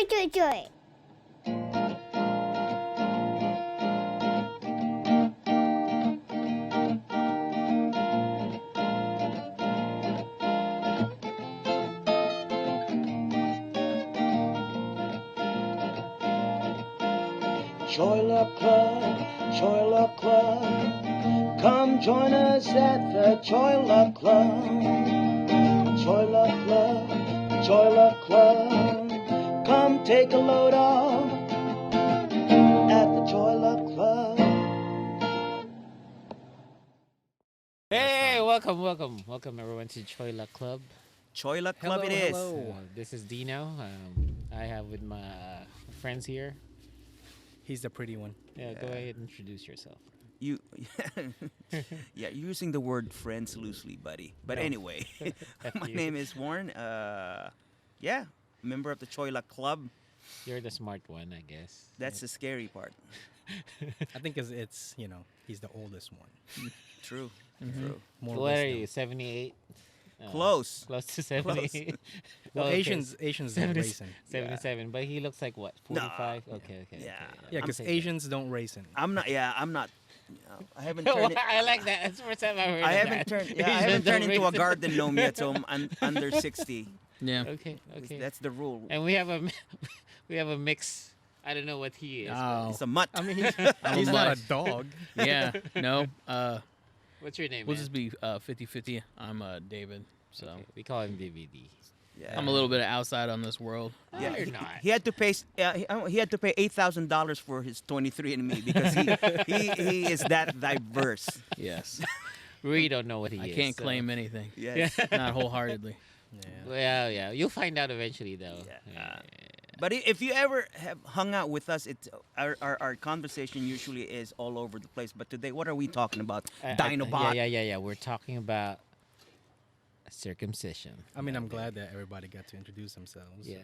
Choi. Choi Love Club, come join us at the Choi Love Club. Choi Love Club, Choi Love Club, come take a load off at the Choi Love Club. Hey, welcome everyone to Choi La Club. Choi Love Club it is. This is Dino. I have with my friends here. He's the pretty one. Yeah, go ahead and introduce yourself. You, yeah, you're using the word friends loosely, buddy. But No. anyway, my you. name is Warren. Yeah, member of the Choi Love Club. You're the smart one, I guess. That's the scary part. I think it's he's the oldest one. True, Mm-hmm. true. More What are wisdom. you? 78. Close. Close to 78. Well, Okay. Asians don't 70 racing. 77, but he looks like what? 45. Okay. Yeah. Yeah, I'll because take that. Asians don't racing. I'm not. Yeah, I'm not. I haven't turned. I like that. That's the first time I've heard I of haven't that. turned. Yeah, I Asians haven't don't turned into a race. garden gnome yet, so I'm under 60. Yeah. Okay. That's the rule. And we have a mix. I don't know what he is. but- Oh. It's a mutt. I mean, he's I'm not a black. dog. Yeah. No. What's your name? We'll man? just be 50-50. I'm David. So Okay, we call him DVD. Yeah. I'm a little bit outside on this world. No, Yeah, you're he, not. he had to pay. He had to pay $8,000 for his 23andMe because he is that diverse. Yes. We don't know what he I is. can't so- claim anything. Yes. Not wholeheartedly. Yeah. Yeah. You'll find out eventually, though. Yeah. But if you ever have hung out with us, it's our conversation usually is all over the place. But today, what are we talking about? Dinobot. Yeah. We're talking about circumcision. I mean, I'm glad that everybody got to introduce themselves. Yeah.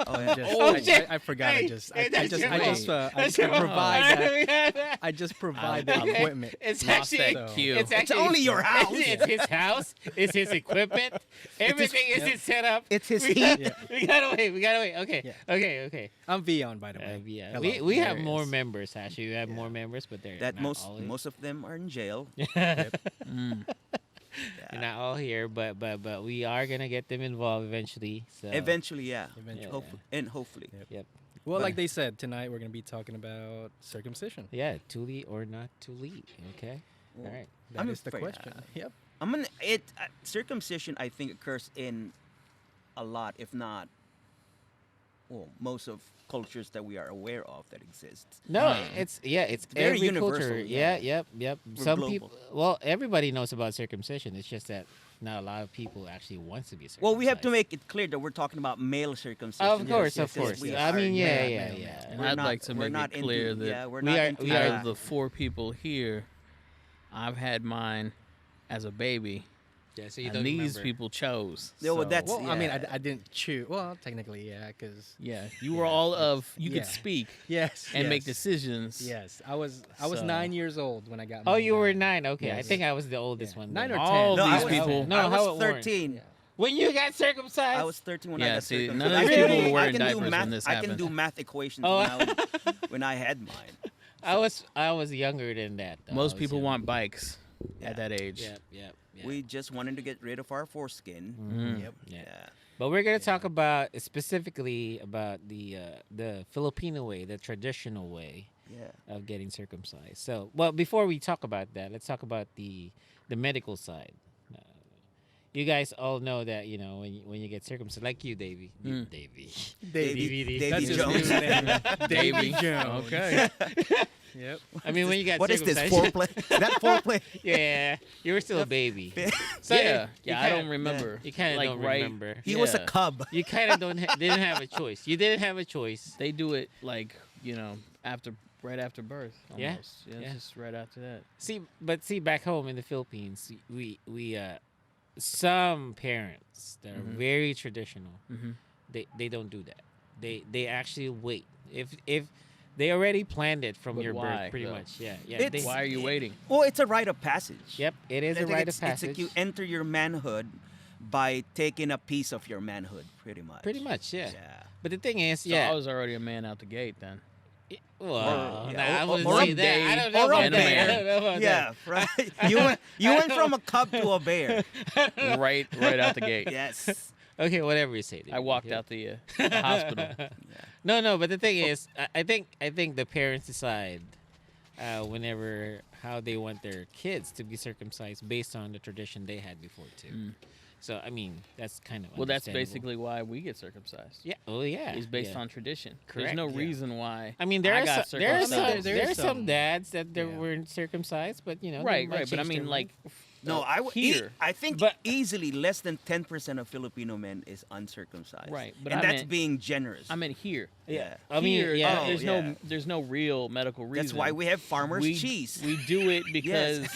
Oh, yeah. I forgot. Hey, I just that's your provide that. I just provide the equipment. It's Lost actually that cue. It's It's actually only your house. It's his house. It's his equipment. Everything is his setup. It's his We heat. gotta- We gotta wait. Okay. Yeah. Okay. I'm Vion, by the way. Yeah. Hello. We have There more is. members actually. We have more members, but they're That not all here. most of them are in jail. Mm. They're not all here, but we are gonna get them involved eventually. So Eventually, yeah. Eventually. Hopefully. Yep. Well, But- like they said, tonight we're gonna be talking about circumcision. Yeah, Tuli or not Tuli. Okay. Well, All right. That I'm is the afraid, question. Yep. Circumcision. I think occurs in a lot, if not, well, most of cultures that we are aware of that exists. No, Hmm. it's very every universal, culture. yeah. Yep. We're Some global. people, well, everybody knows about circumcision. It's just that not a lot of people actually wants to be circumcised. Well, we have to make it clear that we're talking about male circumcision. Of course. We I are mean, yeah. And We're I'd not- like to we're make not it clear into, that yeah, we're we not are- into we out are- that. of the 4 people here, I've had mine as a baby, Yeah, so you and don't these remember. people chose. Yeah, well, So, that's- Well, I mean, yeah. I didn't choose. Well, technically, yeah, because yeah, you were all of. You Yeah. could speak yes, and make yes. decisions. Yes, I was So- 9 years old when I got. Oh, mine you were done. 9. Okay, I Yes. think I was the oldest Yeah. one. 9 then. or All 10. No, these I was, people. No, I how was it warrant? 13. Yeah. When you got circumcised. I was 13 when Yeah, I got see, circumcised. none of I these can people do- were I in can do diapers when math. this I can happened. do math equations Oh. when I had mine. I was younger than that. Though. I Most was people younger. want bikes Yeah. at that age. Yep. We just wanted to get rid of our foreskin. Mhm. Yep. Yeah. Yeah. But we're gonna talk about specifically about the Filipino way, the traditional way Yeah. of getting circumcised. So, well, before we talk about that, let's talk about the medical side. Uh, you guys all know that when you get circumcised, like you, Davey, Mm. Davey. Davy That's his Jones. new name. Davy Davy. Jones. Okay. Yep. I mean, when you got What is this circumcised, foreplay? Is that foreplay? yeah, you were still a baby. So yeah, you I kinda- don't remember. You kind of Like, don't right- remember. He was a Yeah. cub. You kind of didn't have a choice. You didn't have a choice. They do it like right after birth. Yeah, Almost. Yeah, yeah. just right after that. See, back home in the Philippines, we some parents that are Mhm. very traditional. Mm-hmm. They don't do that. They actually wait. If they already planned it from But your why, birth, pretty though? much. Yeah. It's- Why are you waiting? Well, it's a rite of passage. Yep, it is I a think rite of it's like passage. you enter your manhood by taking a piece of your manhood, pretty much. Pretty much, yeah. Yeah. But the thing is, So yeah. I was already a man out the gate then. Well, yeah, nah, I or- wouldn't or say a that. I day, don't know or a about that. bear. I don't know about Yeah, right. You went from a cub to a bear. right out the gate. Yes. that. Okay, whatever you say. I walked out the hospital. No, but the thing is, I think the parents decide whenever how they want their kids to be circumcised based on the tradition they had before too. So I mean, that's kind of Well, that's understandable. basically why we get circumcised. Yeah. Oh yeah. It's based yeah. on tradition. Correct, There's no yeah. reason why. I mean, there are got some, there are some circumcised. there are some some- dads that they yeah. weren't circumcised, but you know, they Right, might right. But I change mean, their like, No, here. I think But- easily less than 10% of Filipino men is uncircumcised. Right, but and I that's mean- being generous. I mean, here. yeah. I mean, Here, yeah. Oh, there's yeah. there's no real medical reason. That's why we have farmers' we, cheese. We do it because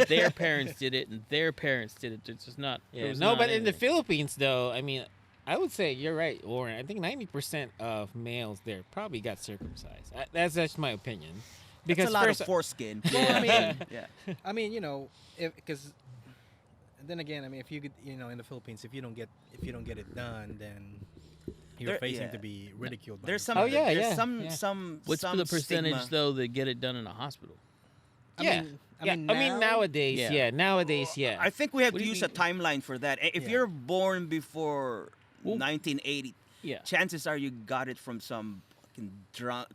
their parents did it and their parents did it. It's just not. Yeah, there was no, not but in the anything. Philippines, though, I mean, I would say you're right, Warren. I think 90% of males there probably got circumcised. That's my opinion. That's a lot first, of foreskin. Well, I mean, yeah. I mean, you know, because then again, I mean, if you get, you know, in the Philippines, if you don't get it done, then you're There- facing yeah. to be ridiculed. by There's the some. Oh, yeah, there's yeah, Some. yeah. Some. What's some the percentage stigma. though that get it done in a hospital? yeah, I mean, nowadays, Yeah. nowadays, yeah. I think we have What to do you use a mean? timeline for that. If Yeah. you're born before Well- 1980, Yeah. chances are you got it from some fucking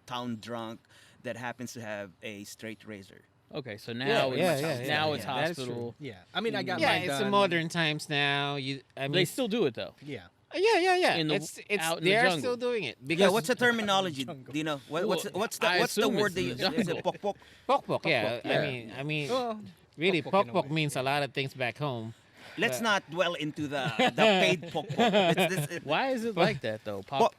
town drunk that happens to have a straight razor. Okay, so now it's now it's yeah, that is true. hospital. Yeah, I mean, I got yeah, mine it's done. the modern times now. I mean, They still do it though. Yeah. yeah. in the- it's out in the they're jungle. still doing it Yeah, because what's the terminology? Do you know what's Well, what's the I what's the assume word it's they in use? the Is it jungle. pok pok? pok. Yeah, yeah. I mean, Well, really, pok-pok pok in a way. means a lot of things back home. Let's But- not dwell into the paid pok pok. Why is it like that though? Pop,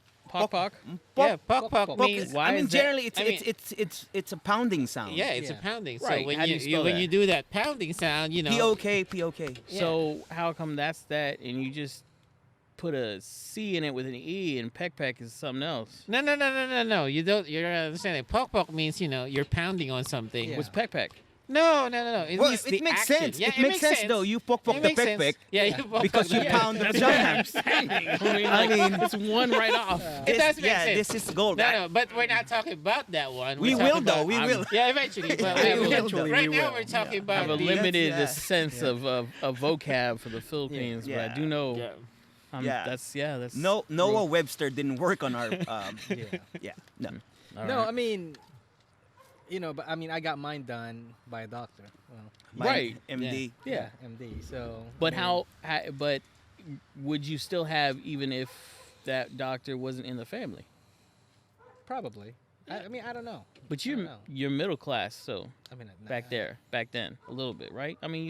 pok. Yeah, pok pok means. Why I mean, is that- generally, it's I mean- it's a pounding sound. Yeah, it's a Yeah. pounding. So Right, when how do you, you spell when that? you do that pounding sound, you know. P-O-K, P-O-K. So how come that's that, and you just put a C in it with an E, and peck is something else? No. You don't. You're not understanding. Pok means you're pounding on something. Yeah. What's peck? No. It Well, means it the makes action. sense. Yeah, it makes sense though. You pok It the makes pek sense. pek Yeah, you pok because you yeah. pound the That's what vagina. I'm saying. I mean, it's one right off. It does make Yeah, sense. this is gold. No, but we're not talking about that one. We We're will talking though. about- We will. Yeah, eventually. But Yeah, eventually right we now will. we're talking I about have a the- limited yeah. sense of vocab for the Philippines, but I Yeah. do know. Yeah. Yeah. That's No, Noah Webster didn't work on our. Yeah. Yeah, no. All No, right. I mean, you know, but I mean, I got mine done by a doctor. Well, Mine, Right. MD. Yeah. MD. So. But I mean, but would you still have, even if that doctor wasn't in the family? Probably. I mean, I don't know. But I don't you're know. you're middle class, so I mean, back then, a little bit, right? I mean,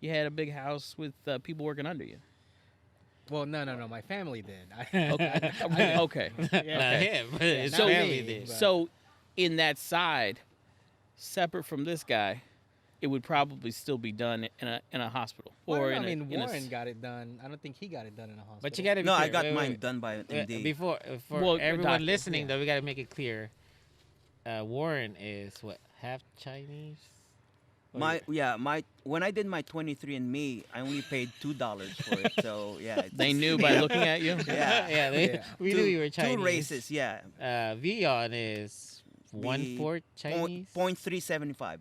you had a big house with people working under you. Well, no. My family did. Okay. Okay. Not him, but his not family me, did. but- So, in that side, separate from this guy, it would probably still be done in a hospital Well, or I in a, mean, in a Warren got it done. I don't think he got it done in a hospital. But you got to be No, clear. I got Wait, mine wait. done by an MD. Before for Well, a everyone doctor, listening, yeah. though, we got to make it clear. Warren is what, half Chinese? What is my when I did my 23andMe, I only paid $2 for it. So yeah, They knew by looking at you. it? Yeah. yeah, Yeah. we knew you were Chinese. Two races, yeah. Vion is The 1/4 Chinese. Point 375.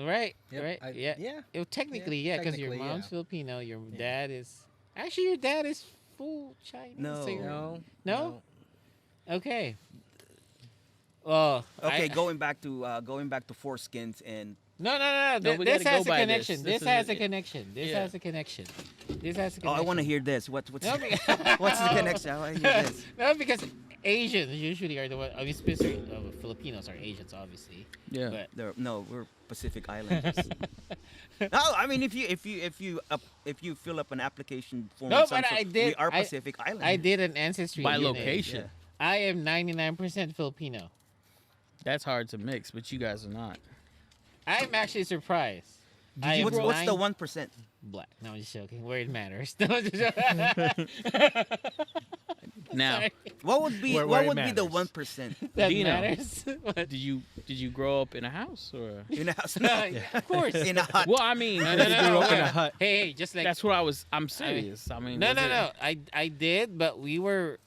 Right, Yep, right, I- yeah. yeah. Technically, Yeah, yeah, because your technically, mom's yeah. Filipino, your Yeah. dad is actually your dad is full Chinese. No. so you're- No. No? Okay. Well, Okay, I- going back to foreskins and No. No, we This gotta has go a by connection. this. This This has is a it. connection. This Yeah. has a connection. This has a oh, connection. I want to hear this. What's No, what's the connection? I want to hear this. no, because Asians usually are the one. I mean, especially Filipinos are Asians, obviously. Yeah. But No, we're Pacific Islanders. No, I mean if you fill up an application form, No, in some but sort- I did- We are I- Pacific Islanders. I did an ancestry By unit. location. Yeah. I am 99% Filipino. That's hard to mix, but you guys are not. I'm actually surprised. I am What's the 9 1%? black? No, I'm just joking. Where it matters. No, I'm just joking. Now, Sorry. What would be Where what it would be the matters. 1%? That Dino. matters. What? did you Did you grow up in a house or? In a house. Of course. In a hut. Well, I mean, No, no, You no, grew no. up in a hut. Hey, just like that's what I'm serious. I mean, no, was no, it- no. I did, but we were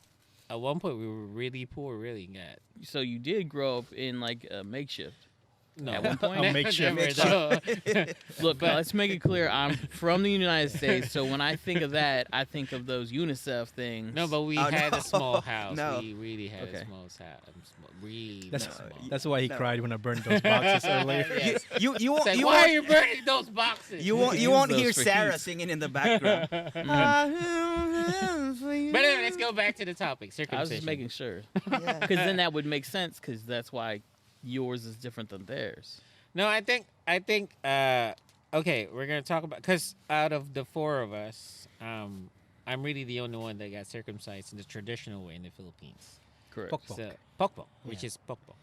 at one point we were really poor, really bad. So you did grow up in like a makeshift. No, At one point? A makeshift. Never, though. Look, But- let's make it clear. I'm from the United States, so when I think of that, I think of those UNICEF things. No, but we Oh, had no. a small house. No. We really had Okay. a small house. Really That's small. that's why he No. cried when I burned those boxes earlier. Yes. You It's won't like, you why are won't you burning those boxes? you won't Use those hear for Sarah heat. singing in the background. But anyway, let's go back to the topic. I Circumcision. was just making sure, Yeah. because then that would make sense, because that's why yours is different than theirs. No, I think. Okay, we're gonna talk about because out of the four of us, I'm really the only one that got circumcised in the traditional way in the Philippines. Correct. Pokpok. So, pokpok, which is pokpok.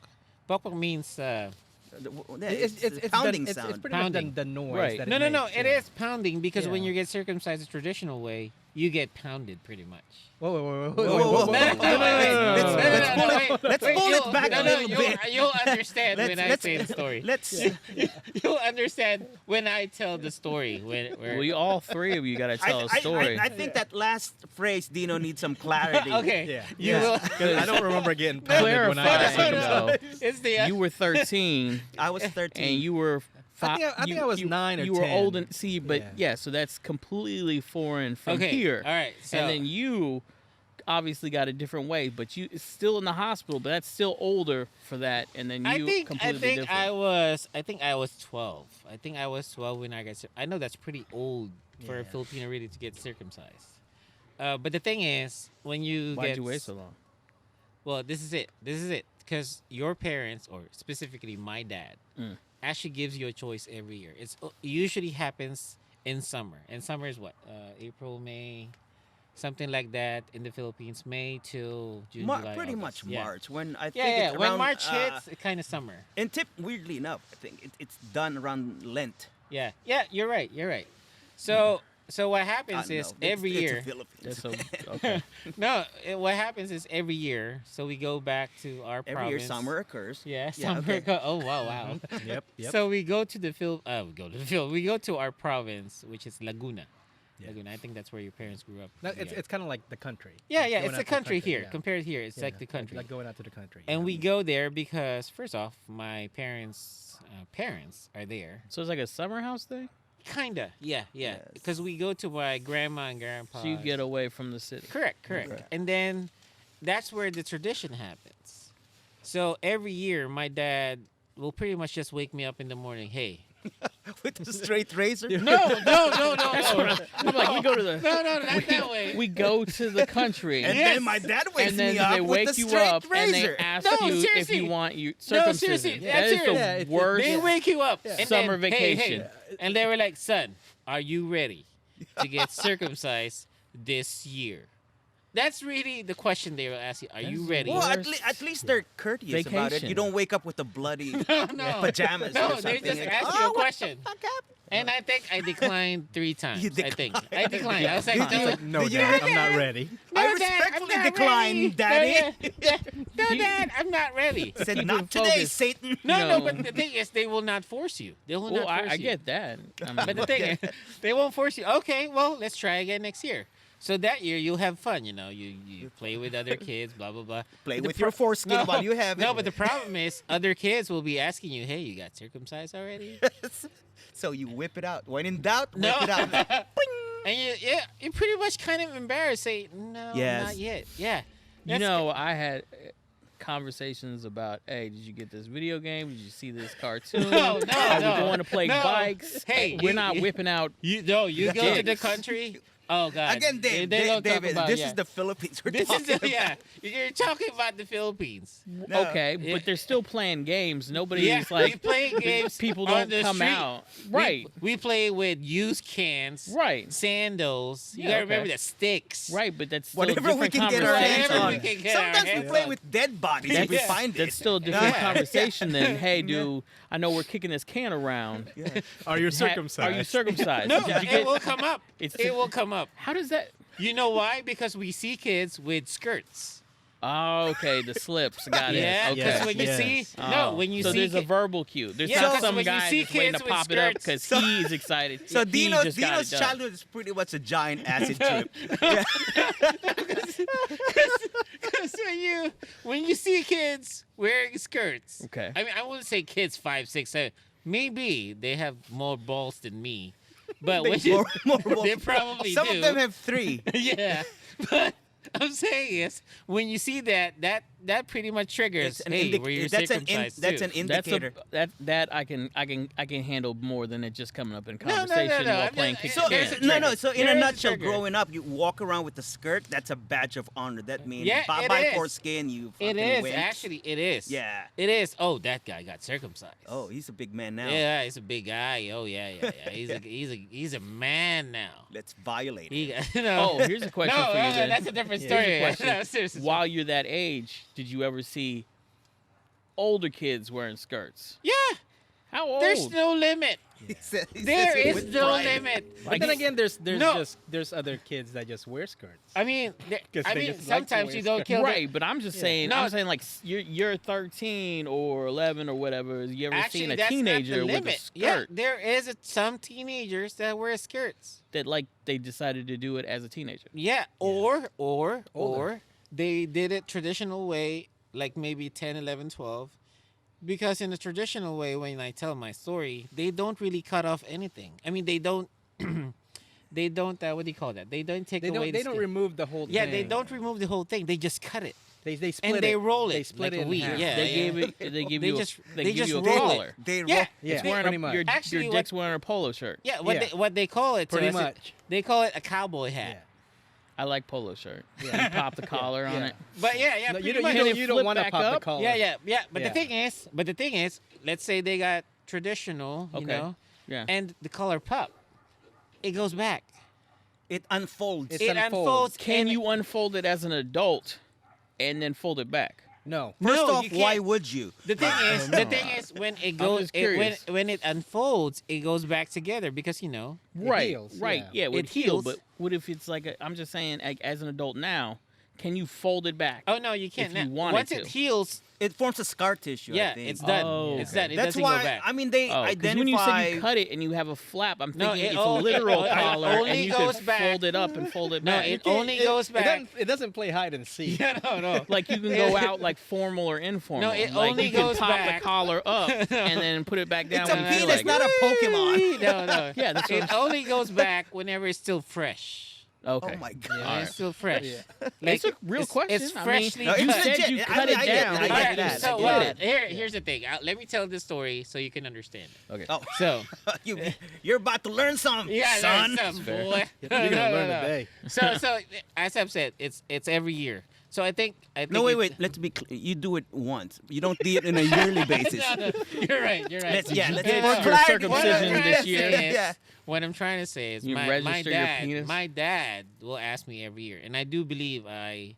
Pokpok means It's pounding it's sound. pretty Pounding. much the noise. Right. That no, it no, no. makes, It yeah. is pounding because when Yeah. you get circumcised the traditional way, you get pounded pretty much. Whoa, whoa, whoa, Whoa, whoa, whoa, whoa, No, no, whoa, no, wait, Let's- no, no, let's no, pull no, it- wait, let's wait, pull it you'll- back no, a no, little you'll- bit. You'll understand Let's- when I let's- say the story. Let's. You'll understand when I tell the story. Where Well, you, all three of you got to tell a story. I think that last phrase, Dino, needs some clarity. okay, Yeah. you Yeah. will. 'Cause I don't remember getting pounded when I got Clarify, circumcised. though. It's the You were 13, I was 13. and you were. I think I was 9 or You were 10. old and see, but Yeah. yeah, so that's completely foreign from Okay, here. all right, so- and then you obviously got a different way, but you it's still in the hospital, but that's still older for that. And then you I think completely different. I think I was 12. I think I was 12 when I got. I know that's pretty old for a Yeah. Filipino really to get circumcised. But the thing is, when you Why'd get you wait so long? well, this is it. This is it. Because your parents, or specifically my dad, actually gives you a choice every year. It usually happens in summer. And summer is what? April, May, something like that in the Philippines. May till June, July, pretty August. much Yeah. March. When I think Yeah, yeah. it's When around, March hits, it's kind of summer. and weirdly enough, I think it's done around Lent. Yeah, yeah. You're right. You're right. So what happens No, is it's- every it's year. the Philippines. That's so okay. No, what happens is every year. So we go back to our Every province. year summer occurs. Yeah, Yeah, summer. okay. Oh wow. Yep, yep. So we go to the we go to our province, which is Laguna. Yeah. Laguna. I think that's where your parents grew up. No, Yeah. it's kind of like the country. yeah, Like yeah. going It's out the to country here. yeah. Compared here, it's Yeah, like the country. Like going out to the country. And yeah. we go there because first off, my parents' parents are there. So it's like a summer house thing. Kinda. Yeah, yeah. Yes. Because we go to my grandma and grandpa. So you get away from the city. Correct. Okay. And then that's where the tradition happens. So every year, my dad will pretty much just wake me up in the morning. Hey. With a straight razor. No. I'm like, we go to the. No, not that way. We go to the country, And Yes. then my dad wakes and then me up they with wake the you straight up and they razor. ask No, you if seriously. you want you No, circumcision. seriously. That That's is the serious. Yeah, worst. They wake you up. And Summer then, hey, vacation. and they were like, son, are you ready to get circumcised this year? That's really the question they will ask you. Are you That's ready? Well, Worst at least they're courteous about it. vacation. You don't wake up with a bloody No. pajamas No, or they something. just Like, ask "Oh, you a what question. the fuck happened?" And I think I declined 3 times. You I think I declined. I was like, Did you- no, No, Did you Dad, really- I'm not ready. no, I Dad, respectfully I'm not decline, ready. Daddy. No, Dad, I'm not ready. Said Keep not it today, focused. Satan. No, No. but the thing is, they will not force you. They will not Well, force I you. get that. I mean, But the thing is, they won't force you. Okay, well, let's try again next year. So that year, you'll have fun. You know, you play with other kids, blah blah blah. Play The with your foreskin while you have it. No, but the problem is, other kids will be asking you, "Hey, you got circumcised already?" So you whip it out. When in doubt, whip No. it out. And you're pretty much kind of embarrassed. Say, "No, Yes. not yet." Yeah. you That's know, I had conversations about, hey, did you get this video game? Did you see this cartoon? No, Are we no. going to play No. bikes? Hey, we're you- not you- whipping out. You go to the Dicks. country. Oh God. Again, They Dave, don't talk David, about, this yeah. is the Philippines. We're This is talking about. yeah. You're talking about the Philippines. No. Okay, Yeah. but they're still playing games. Nobody's Yeah, we like, play games. people on don't the come street. out. Right, We play with used cans. right, Sandals. You Yeah, gotta remember okay. the sticks. right. But that's still Whatever a we different can get our hands Whatever on. we can get our Sometimes we hands play on. with dead bodies if we Yeah. find it. That's still a different Yeah. conversation than, hey, dude, I know we're kicking this can around. Are you Are circumcised? you circumcised? No, Did you it get- will come up. It's- It will come up. How does that? You know why? Because we see kids with skirts. Oh, okay, the slips. Got it. Yeah, Okay. because when you Yes. see, Oh. no, when you so see, there's a verbal cue. There's Yeah, not 'cause some when you guy see just waiting to kids with pop it up because skirts- he's excited. So He Dino, just got Dino's it done. childhood is pretty much a giant acid trip. because when you see kids wearing skirts, Okay. I mean, I wouldn't say kids 5, 6, 7. Maybe they have more balls than me, but when you, More- they probably Some do. of them have 3. Yeah, but I'm saying is when you see that pretty much triggers. It's an Hey, indic- were you that's an circumcised that's too? an indicator. That I can handle more than it just coming up in no, conversation no, while I'm playing just- kick So there's a can. no, trigger. So in There a is a nutshell, trigger. growing up, you walk around with a skirt. That's a badge of honor. That means Yeah, bye it bye is. foreskin. You It fucking is wimps. actually. It is. Yeah. It is. Oh, that guy got circumcised. Oh, he's a big man now. Yeah, he's a big guy. Oh yeah. He's a man now. Let's violate He it. got, no. Oh, here's a question no, for you then. that's a different Here's a story. question. No, seriously. While you're that age, did you ever see older kids wearing skirts? Yeah, How old? there's no limit. He says There it is with no pride. limit. But Like, then again, there's No. there's other kids that just wear skirts. I mean, 'Cause I they mean, just like to sometimes wear you don't skirts. kill them. Right, but I'm just Yeah. saying. No. I'm saying like you're 13 or 11 or whatever. You ever Actually, seen a that's teenager not the with a limit. skirt Yeah, there is some teenagers that wear skirts. that like they decided to do it as a teenager? Yeah, or Older. they did it traditional way, like maybe 10, 11, 12. Because in the traditional way, when I tell my story, they don't really cut off anything. I mean, they don't, they don't. What do you call that? They don't take They away. don't they the don't skin. remove the whole Yeah, thing. they don't remove the whole thing. They just cut it They split and they it. roll it They split like it a in weed. half. Yeah, They yeah. gave it. They give They you. just- they they give just you a roll it. collar. They Yeah. roll- Yeah, It's wearing pretty a, much. your Actually, your what- dick's wearing a polo shirt. Yeah, Yeah. what they call it? to Pretty us, much. They call it a cowboy hat. Yeah. I like polo shirt. Yeah. You pop the collar on Yeah. it. But yeah, No, pretty you don't, much. you Can don't, it you flip don't want to back pop the up? collar. Yeah. But Yeah. the thing is, let's say they got traditional, you Okay. know, Yeah. and the color pop, it goes back. It unfolds. It It unfolds. unfolds. Can and- you unfold it as an adult and then fold it back? No. First No, off, you can't. why would you? The thing is, don't the know. thing is, when it I'm goes, just curious. when it unfolds, it goes back together because you know. Right. heals, Right. yeah. Yeah, it would It heal. heals. But what if it's like I'm just saying, like, as an adult now, can you fold it back? Oh no, you can't. If you Now, wanted once to. it heals, It forms a scar tissue. I yeah, think. it's done. Oh, It's okay. done. It That's doesn't why. go back. I mean, they Oh, because identify. when you said you cut it and you have a flap, I'm No, thinking it it's a only- literal it collar, only and you goes can back. fold it up and fold it No, back. it only goes back. It doesn't play hide and seek. Yeah, no. Like you can go out like formal or informal. No, it like only you can goes pop back. the collar up and then put it back down. It's a when you feel penis, like not it. a Pokemon. No. Yeah, that's what It only goes back whenever it's still fresh. Okay. Oh my god. Yeah, All when right. it's still fresh. Yeah. It's a real question. It's I mean, freshly No, it's you cut. said legit. you I cut mean, it I get down. that, I All get right, that. so I well, get it. here's the thing. Let me tell this story so you can understand it. Okay. Oh, So, you're about to learn something, yeah, son. that's some fair. boy. You're gonna learn today. So as I've said, it's every year. So I think No, wait. Let's be clear. You do it once. You don't do it on a yearly basis. No, you're right. You're right. Let's No, get no, for no. circumcision What I'm trying this to year. say is- Yeah. What I'm trying to say is You my register your dad, penis? my dad will ask me every year, and I do believe I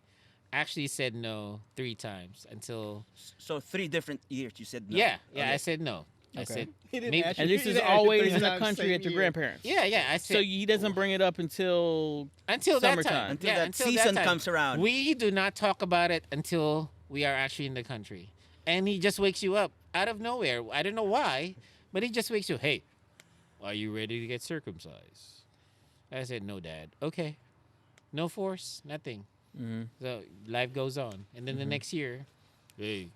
actually said no 3 times until So 3 different years you said no. yeah, Okay. I said no. I Okay. said He didn't maybe- ask you- And this he is didn't ask you always 3 in the times country same at your year. grandparents. yeah, I said So he doesn't bring it up until until that summertime. time. Until yeah, that until season time. comes around. We do not talk about it until we are actually in the country, and he just wakes you up out of nowhere. I don't know why, but he just wakes you. Hey, are you ready to get circumcised? I said no, Dad. Okay, no force, nothing. Mhm. So life goes on, and then the next year, hey,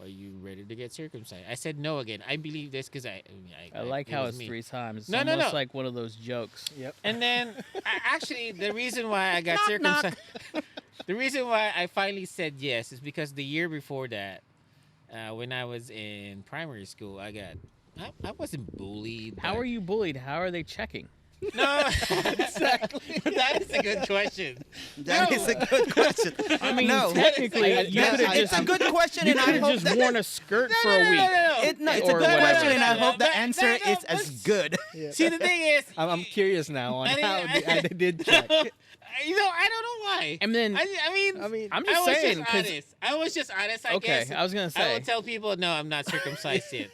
are you ready to get circumcised? I said no again. I believe this because I I like it how was it's me. 3 times. It's No, no, almost no. like one of those jokes. Yep. And then, actually, the reason why I got circumcised, the reason why I finally said yes is because the year before that, when I was in primary school, I wasn't bullied. How but- are you bullied? How are they checking? No, exactly. That is a good question. That No. is a good question. I mean, No. technically, I- you that's- could have It's just a good question, you and I could have hope just that worn a skirt for a week. it's a Or good whatever. question, and I No, hope the no, answer no, is as let's- good. Yeah. See, the thing is, I'm curious now on I how didn't- they did check. you know, I don't know why. And then I mean, I'm I just was saying just 'cause honest. I was just honest. I okay, guess. I was gonna I say will tell people, no, I'm not circumcised yet.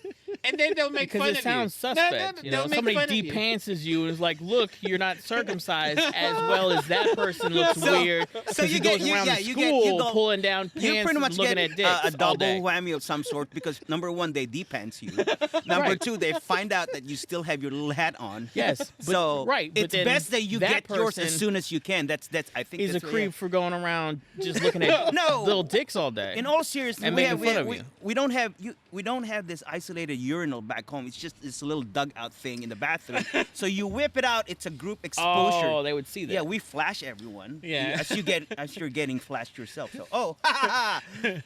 and then they'll make Because fun it of sounds you. suspect. They'll make Somebody fun of you. de-pantses you and is like, "Look, you're not circumcised," as well as that person looks weird. So he you goes get you, around yeah, the you school get you go, pulling down pants you pretty much and looking get at dicks a all double day. whammy of some sort because number one, they de-pants you. Number Right. two, they find out that you still have your little hat on. Yes, but, So right. But it's then best that you get yours as person soon as you can. That's I think He's a that's what- creep for going around just looking at No. little dicks all day. In all seriousness, And we, making have, we, fun have- of we, you. we don't have we don't have this isolated urinal back home. It's just this little dugout thing in the bathroom. So you whip it out. It's a group exposure. Oh, they would see that. Yeah, we flash everyone. Yeah. As you're getting flashed yourself. So ha ha ha.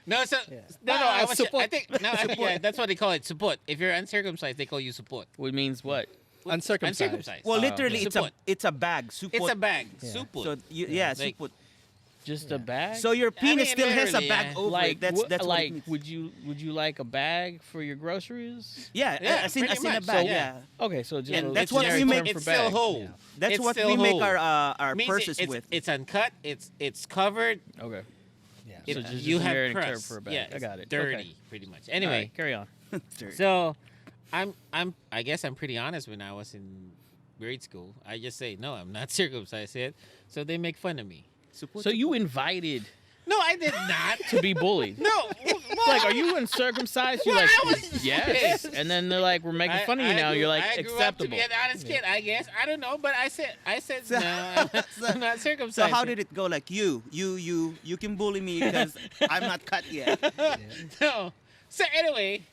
No, so Yeah. no, I was, Support. I think no, yeah, that's what they call it. Support. If you're uncircumcised, they call you support. Which means what? Uncircumcised. Uncircumcised. Well, literally, okay. it's Support. a bag. Support. It's a bag. Yeah. Support. So Like- support. Just a bag? So your penis mean, still has a literally, bag yeah. over like, it. That's what like, it means. would you like a bag for your groceries? Yeah, Yeah, as in pretty a much. bag. So- yeah. Okay, so just And a that's what generic we make- term for It's still bag. whole. Yeah. That's It's what still we make whole. our Means purses it's, with. It's uncut. It's covered. Okay. Yeah. It, So just you a have generic term crust. for a bag. Yeah, I got it. Dirty, Okay. pretty much. All Anyway, right, carry on. so I guess I'm pretty honest. When I was in grade school, I just say no, I'm not circumcised yet. So they make fun of me. So you invited No, I did not. to be bullied. No, Like, are you uncircumcised? You're Well, like, I was- yes. And then they're like, we're making fun of you now. You're like, I grew up to acceptable. be an honest kid, I guess. I don't know, but I said So- no, I'm not So circumcised. how did it go? Like you can bully me because I'm not cut yet. No. So anyway,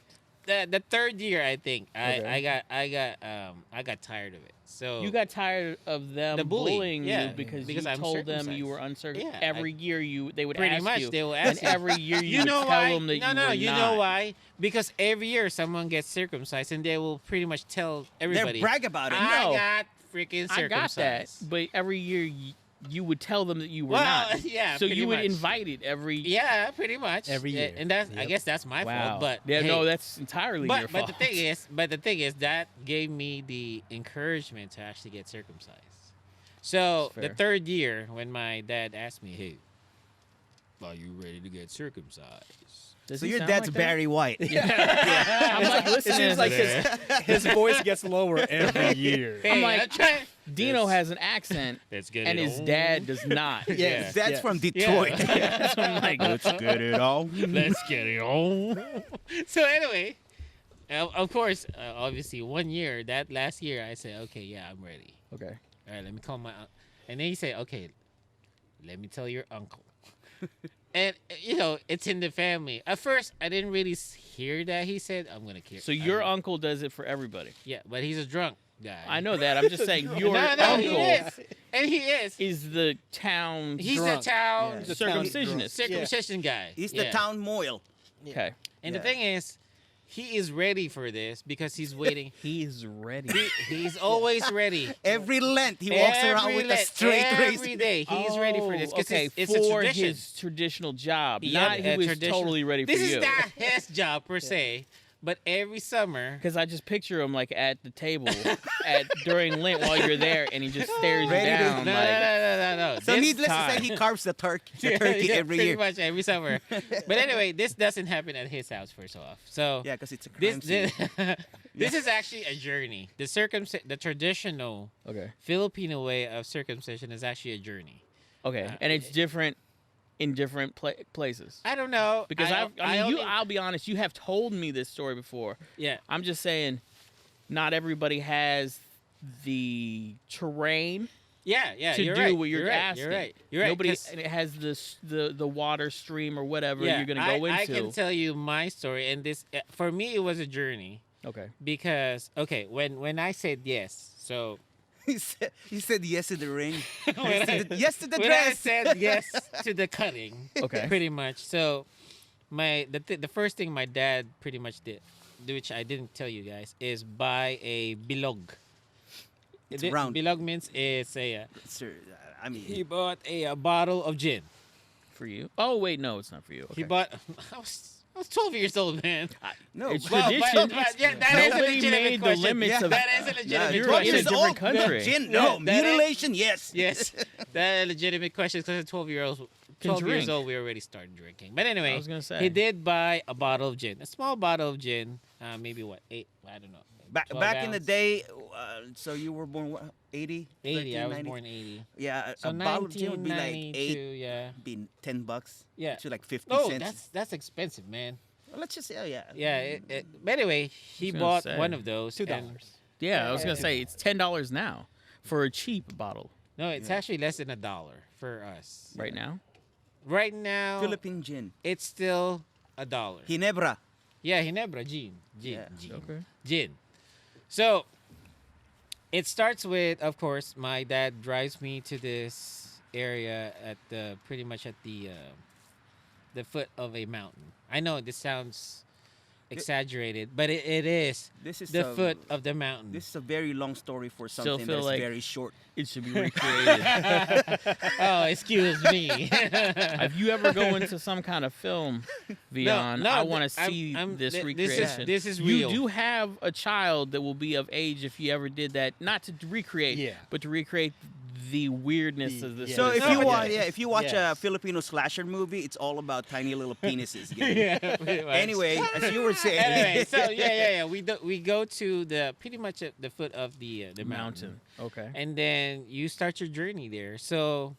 the third year, I think Okay. I got tired of it. So You got tired of them The bullying, bullying yeah, you because because you I'm told them you circumcised. were uncircumcised. Yeah, Every year they would pretty ask much you. they will And ask you. every year you, You would know tell why? them that No, you no, were you not. know why? Because every year someone gets circumcised, and they will pretty much tell everybody. They brag about it. I No. got freaking I circumcised. got that, but every year you would tell them that you were Well, not. yeah, So pretty you would much. invite it every. Yeah, pretty much. Every year. And that's I Yep. guess that's my Wow. fault. But yeah, hey, no, that's entirely your but fault. the thing is that gave me the encouragement to actually get circumcised. So That's the fair. third year, when my dad asked me, "Hey, are you ready to get circumcised?" Does So he your sound dad's like that? Barry White. I'm like It listening. seems like to his voice gets lower every year. Hey, like, I'm trying. Dino has an accent, Let's get and it his on. dad does not. Yeah. That's Yes. from Detroit. Yeah. So I'm like, Let's get it all. Let's get it on. So anyway, of course, obviously, one year, that last year, I said, "Okay, yeah, I'm ready. okay. All right, let me call my uncle." And then he said, "Okay, let me tell your uncle." And it's in the family. At first, I didn't really hear that he said, "I'm gonna kill." So your uncle does it for everybody. Yeah, but he's a drunk guy. I know that. I'm just saying your No, uncle he is, and he is. is the town He's drunk. the town Yeah. The circumcisionist. circumcision guy. He's Yeah. the town moil. Okay. And Yeah. the thing is, he is ready for this because he's waiting. He's ready. He's always ready. Every Lent, he walks around with a straight every face. day. He's ready for this. 'Cause Okay, it's for a tradition. his traditional job. Yeah, not he was tradition. totally ready for This you. is not his job per se, but every summer. Because I just picture him like at the table during Lent while you're there, and he just stares you Ready to- down. No, like, no. So This needless to say, time. he carves the turkey yeah, every pretty year. much every summer. But anyway, this doesn't happen at his house first off. So Yeah, because it's a this crime scene. this is actually a journey. The traditional Okay. Filipino way of circumcision is actually a journey. Okay. And it's different in different places. I don't know Because I only- I'll be honest, you have told me this story before. yeah. I'm just saying, not everybody has the terrain Yeah, to you're do right. what you're right. asking. You're right. You're right. Nobody 'cause- has the water stream or whatever yeah, you're gonna go into. I can tell you my story, and this for me it was a journey Okay. because when I said yes, so He said yes to the ring. when I, Yes to the when I dress. said yes to the cutting, Okay. pretty much. So the first thing my dad pretty much did, which I didn't tell you guys, is buy a bilog. It's round. Bilog means it's a. Sir, I mean, He bought a bottle of gin. For you? Oh wait, no, it's not for you. Okay. He bought. I was 12 years old, man. no. It's but- tradition. Yeah, that is a Nobody legitimate made the question. limits Yeah. of. That is a legitimate you're 12 like in a years different old, country. Gin, Yeah, no. that is- Mutilation, yes. Yes, that is a legitimate question because a Can 12 years drink. old, we already started drinking. But I anyway, was gonna say. he did buy a bottle of gin, a small bottle of gin, maybe what, 8, I don't know. Back 12 back in the ounce? day, so you were born what, 80? 80, I was 90? born 80. Yeah, So a bottle of gin would be like 1992, 8, yeah. be $10. Yeah. To like 50 Oh, cents. that's expensive, man. Well, let's just say, yeah. Yeah, but anyway, he gonna bought say. one of those. $2. and- Yeah, I was gonna say it's $10 now for a cheap bottle No, it's actually less than $1 for us. right now. Right now, Philippine gin. it's still $1. Ginebra. Yeah, Ginebra, gin. Yeah. Okay. Gin. So, it starts with, of course, my dad drives me to this area at pretty much at the foot of a mountain. I know this sounds exaggerated, but it is This is the a, foot of the mountain. This is a very long story for Still something feel that's like- very short. It should be recreated. Oh, excuse me. If you ever go into some kind of film, Vion, I want to I'm- see I'm- this thi- recreation. This is real. You do have a child that will be of age if you ever did that, not to recreate, Yeah. but to recreate the weirdness of this. Yeah. So of this if you but watch, subject. if you watch a Yes. Filipino slasher movie, it's all about tiny little penises. Yeah, pretty much. Anyway, as you were saying. Anyway, so yeah. We go to the pretty much at the foot of the mountain, Okay. and then you start your journey there. So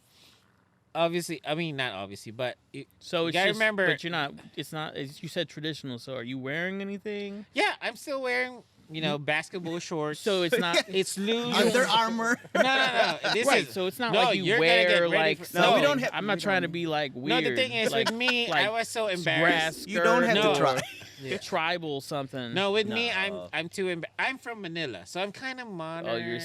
obviously, I mean not obviously, but So you it's gotta just, remember. but you're not. It's not. You said traditional. So are you wearing anything? Yeah, I'm still wearing basketball shorts. So it's not. it's loose. Under Armour. No. This Right, is so it's not no, like you you're gonna get wear ready like. for- No, we something. don't have- I'm we not trying to don't- be like no. weird. The thing is, like, with me, like I was so grass embarrassed. You don't have No. to try. tribal something. No, with me, No. I'm too. I'm from Manila, so I'm kind of modern. Oh, you're.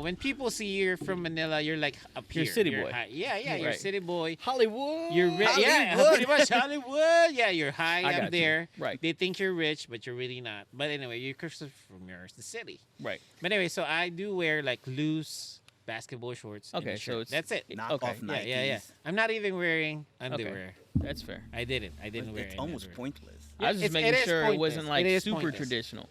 When people see you're from Manila, you're like up You're here. city boy. High. Yeah, you're a Right. city boy. Hollywood. You're yeah, Hollywood. pretty much Hollywood. Yeah, you're high I up got you. there. Right. They think you're rich, but you're really not. But anyway, you're from yours, the city. Right. But anyway, so I do wear like loose basketball shorts. and Okay, a so shirt. it's- that's it. Knock Okay. off Yeah, Nikes. yeah. I'm not even wearing underwear. That's fair. I didn't wear It's any almost underwear. pointless. I was just It making is sure it pointless. wasn't like It is super pointless. traditional.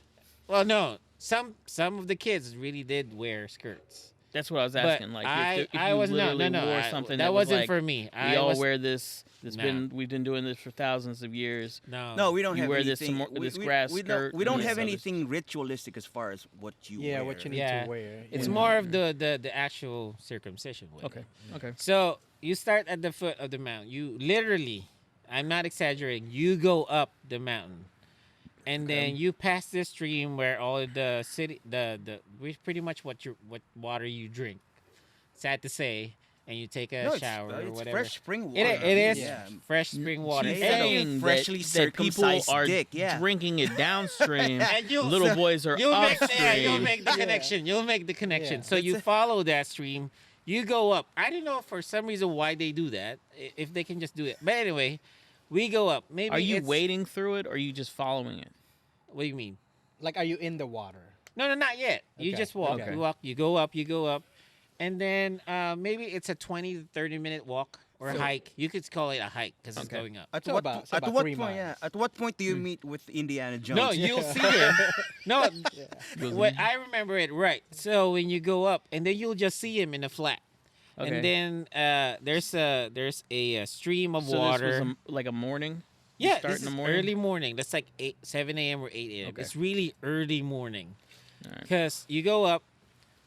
Well, no. Some of the kids really did wear skirts. That's what I was But asking. Like, if I you was literally no. wore I- something that was wasn't like, for me. we all wear this. It's Nah. we've been doing this for thousands of years. No, we don't You have wear anything. this grass we skirt we don't and have this other anything ritualistic as far as what you Yeah, wear. what you need Yeah. to wear. It's Yeah. more of the actual circumcision way. Okay. Okay. So you start at the foot of the mountain. You literally, I'm not exaggerating. You go up the mountain, and then you pass this stream where all of the city, pretty much what water you drink. Sad to say, and you take a No, shower or it's whatever. fresh spring water. It is Yeah. fresh spring water. She's She's And- saying freshly that people circumcised are dick, yeah. drinking it downstream. And you'll- Little boys are You'll make, upstream. you'll make the connection. You'll make the connection. Yeah. So you That's follow that stream. You go up. I don't know for some reason why they do that. If they can just do it. But anyway, we go up. Maybe Are you it's- wading through it, or are you just following it? What do you mean? Like, are you in the water? No, not yet. You Okay, just walk. okay. You walk. You go up. And then maybe it's a 20 to 30-minute walk or So- hike. You could call it a hike because it's Okay. going up. At So what, about- so at about what 3 point? Yeah. miles. At what point do you meet with Indiana Jones? No, you'll see him. No, Goes what in- I remember it right. So when you go up, and then you'll just see him in a flat. Okay. And then there's a stream of so water. This was like a morning. You Yeah, start this in the is morning? early morning. That's like 7 a.m. or 8 a.m. Okay. It's really early morning. All right. Because you go up,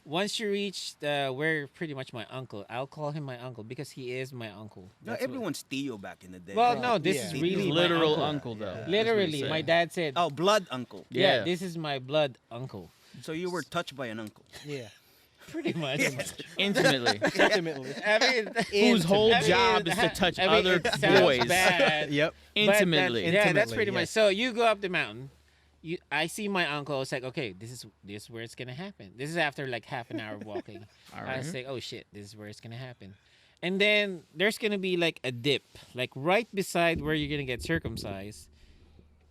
once you reach where pretty much my uncle, I'll call him my uncle because he is my uncle. No, That's what- everyone's Theo back in the day. Well, Right. no, this Yeah. is He's really my Literal uncle. uncle, though. Yeah. That's what Literally, he my said. dad said, Oh, blood uncle. yeah, Yeah. this is my blood uncle. So you were touched by an uncle. Yeah. Pretty much. Intimately. Ultimately. I mean, Whose whole I mean, job is to touch I mean, other it sounds boys. bad. Yep. But that- Intimately. yeah, that's Intimately, pretty much. yes. So you go up the mountain. I see my uncle. It's like, okay, this is where it's gonna happen. This is after like half an hour of walking. All I right. was like, oh shit, this is where it's gonna happen. And then there's gonna be like a dip, like right beside where you're gonna get circumcised.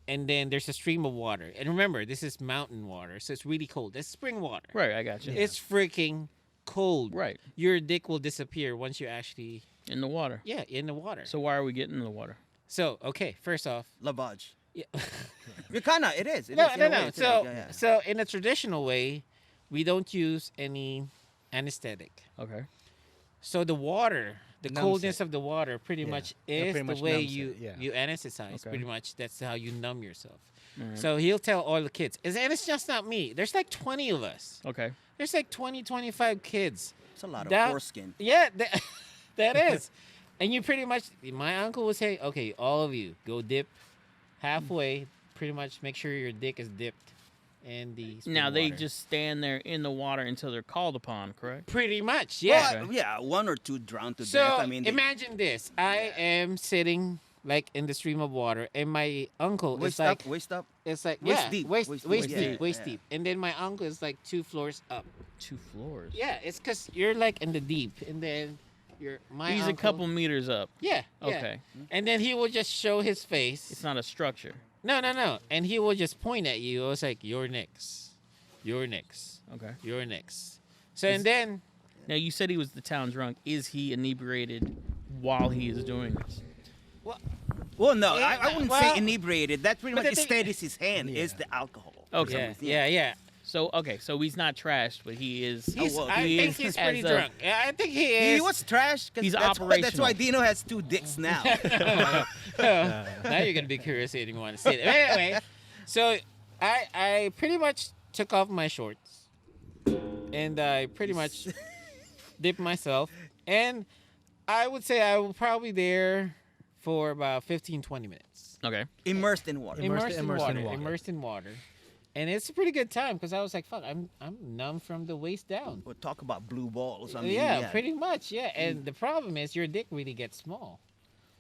And then there's a stream of water. And remember, this is mountain water, so it's really cold. It's spring water. Right, I got you. It's freaking cold. Right. Your dick will disappear once you actually, In the water. in the water. So why are we getting in the water? So okay, first off, Lavage. yeah. It kinda, it is. It No, is, in no, a way, no. it's So, like, yeah. so in a traditional way, we don't use any anesthetic. Okay. So the water the Numbs coldness it. of the water pretty Yeah. much It is pretty the much way numbs you it, yeah. you anesthetize. Okay. Pretty much that's how you numb yourself. Alright. So he'll tell all the kids, and it's just not me. There's like 20 of us. Okay. There's like 20, 25 kids. It's a lot of That- foreskin. Yeah, that is. And you pretty much, my uncle would say, okay, all of you go dip halfway. Pretty much make sure your dick is dipped in the spring Now they water. just stand there in the water until they're called upon, correct? pretty much, yeah. Well, yeah, one or two drowned to So death. I mean, imagine this: I am sitting like in the stream of water, and my uncle is waist like, up, waist up. it's like waist yeah, deep, waist, waist waist deep. deep, Yeah, waist yeah. deep, and then my uncle is like 2 floors up. 2 floors. Yeah, it's because you're like in the deep, and then my He's a uncle, couple meters up. Yeah, yeah. Okay. And then he will just show his face. It's not a structure. No, and he will just point at you. It was like, "You're next, you're next, Okay. you're next." So and then Now you said he was the town drunk. Is he inebriated while he is doing this? Well, no, Yeah, I wouldn't well, say inebriated. That pretty but much the thing- steadies his hand Yeah. is the alcohol. Okay. yeah. So so he's not trashed, but he is. He's, well, I he think is he's pretty as a- drunk. Yeah, I think he is. He was trash. He's That's operational. why Dino has 2 dicks now. Now you're gonna be curious and you want to see it. Anyway, so I pretty much took off my shorts, and I pretty much dipped myself, and I would say I was probably there for about 15-20 minutes. Okay. Immersed in water. Immersed in water. Immersed in water. And it's a pretty good time because I was like, fuck, I'm numb from the waist down. We'll talk about blue balls. I mean, Yeah, pretty much, yeah. And the problem is your dick really gets small.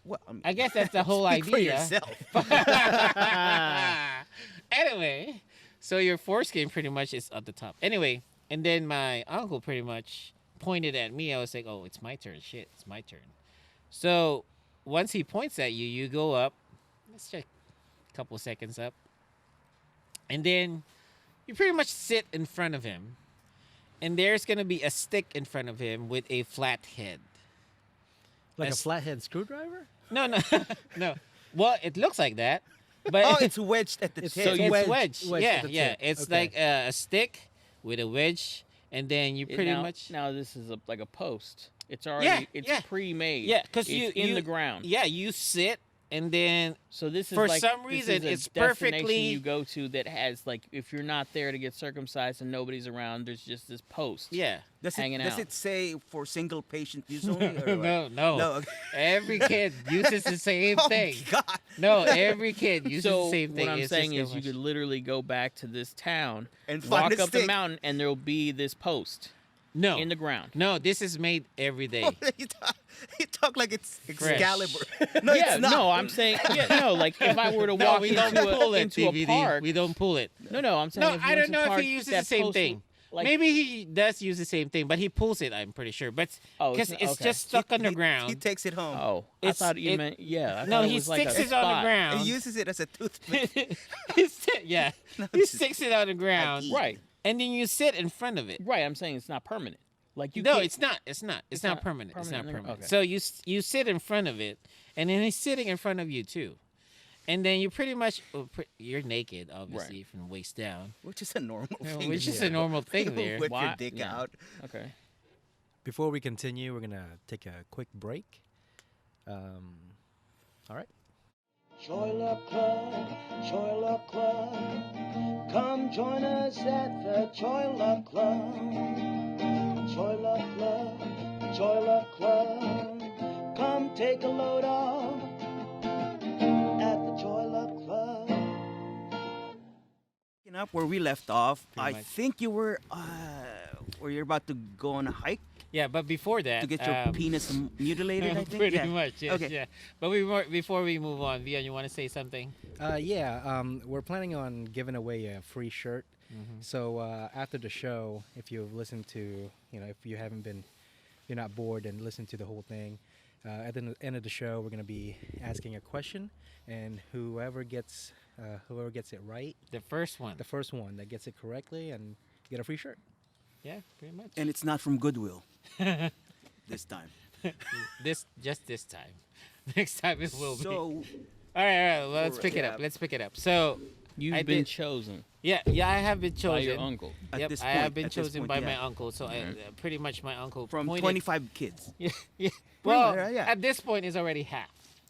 Well, I mean, I guess that's the whole speak for idea. yourself. Anyway, so your foreskin pretty much is at the top. Anyway, and then my uncle pretty much pointed at me. I was like, oh, it's my turn. Shit, it's my turn. So once he points at you, you go up. Let's check a couple seconds up. And then you pretty much sit in front of him. And there's going to be a stick in front of him with a flat head. Like a As- flathead screwdriver? No, no. Well, it looks like that. But Oh, it's wedged at the It's tip. so it's wedged- wedge. wedged Yeah, at the yeah. tip. It's Okay. like a stick with a wedge, and then you pretty now, much Now this is like a post. It's already. Yeah, It's yeah. pre-made. yeah, because It's you in the ground. Yeah, you sit, and then So this is For like, some this reason, is a it's destination perfectly- you go to that has like, if you're not there to get circumcised and nobody's around, there's just this post. yeah. hanging does out. it say for single patient use only? Or what? No. okay. Every kid uses the same Oh, thing. God. No, every kid uses So the same thing. what I'm It's saying just is, you could literally go back to this town, And walk find a up the stick. mountain, and there'll be this post no, in the ground. no. This is made every day. you talk like it's Fresh. Excalibur. No, yeah, it's not. no, I'm saying, no, like if I were to No, walk we don't into, pull a, it, into a DVD. park, We don't pull it. no, I'm saying No, if you I went don't to know if park, he uses the that same post thing. would- Like, Maybe he does use the same thing, but he pulls it. I'm pretty sure, but Oh, because it's it's, not- okay. just stuck He underground. takes it home. Oh, I It's- thought you it- meant, yeah. I No, thought it he was like sticks a it on the spot. ground. He uses it as a toothpick. Yeah, No, he it's- sticks it on the ground, eat. Right, and then you sit in front of it. right. I'm saying it's not permanent. Like you No, can't- it's not. It's not. It's not not permanent. It's not permanent? permanent. Okay. So you sit in front of it, and then he's sitting in front of you too, and then you pretty much you're naked, obviously, from the waist down, Which is a normal thing. which is to a do. normal thing there. Whip your Why- dick yeah. out. Okay. Before we continue, we're going to take a quick break. All right. Choi Club, Choi Club. Come join us at the Choi Club. Choi Club, Choi Club. Come take a load off at the Choi Club. Picking up where we left off, Pretty I much. think you were you're about to go on a hike Yeah, but before that, to get your penis mutilated, I think. pretty Yeah. much, yes, Okay. yeah. But before we move on, Vian, you want to say something? We're planning on giving away a free shirt. Mm-hmm. So after the show, if you've listened to, if you haven't been, you're not bored and listen to the whole thing, at the end of the show, we're going to be asking a question, and whoever gets it right, The first one. the first one that gets it correctly, and get a free shirt. Yeah, pretty much. And it's not from Goodwill this time. Just this time. Next time it will be. So All right. Well, let's pick it up. yeah. Let's pick it up. So, You've I been did. chosen Yeah, I have been chosen. by your uncle. At Yep, this I have point- been at this chosen point, by yeah. my uncle. So pretty much my uncle From pointed, 25 kids. Yeah, yeah. Well, yeah. at this point, it's already half.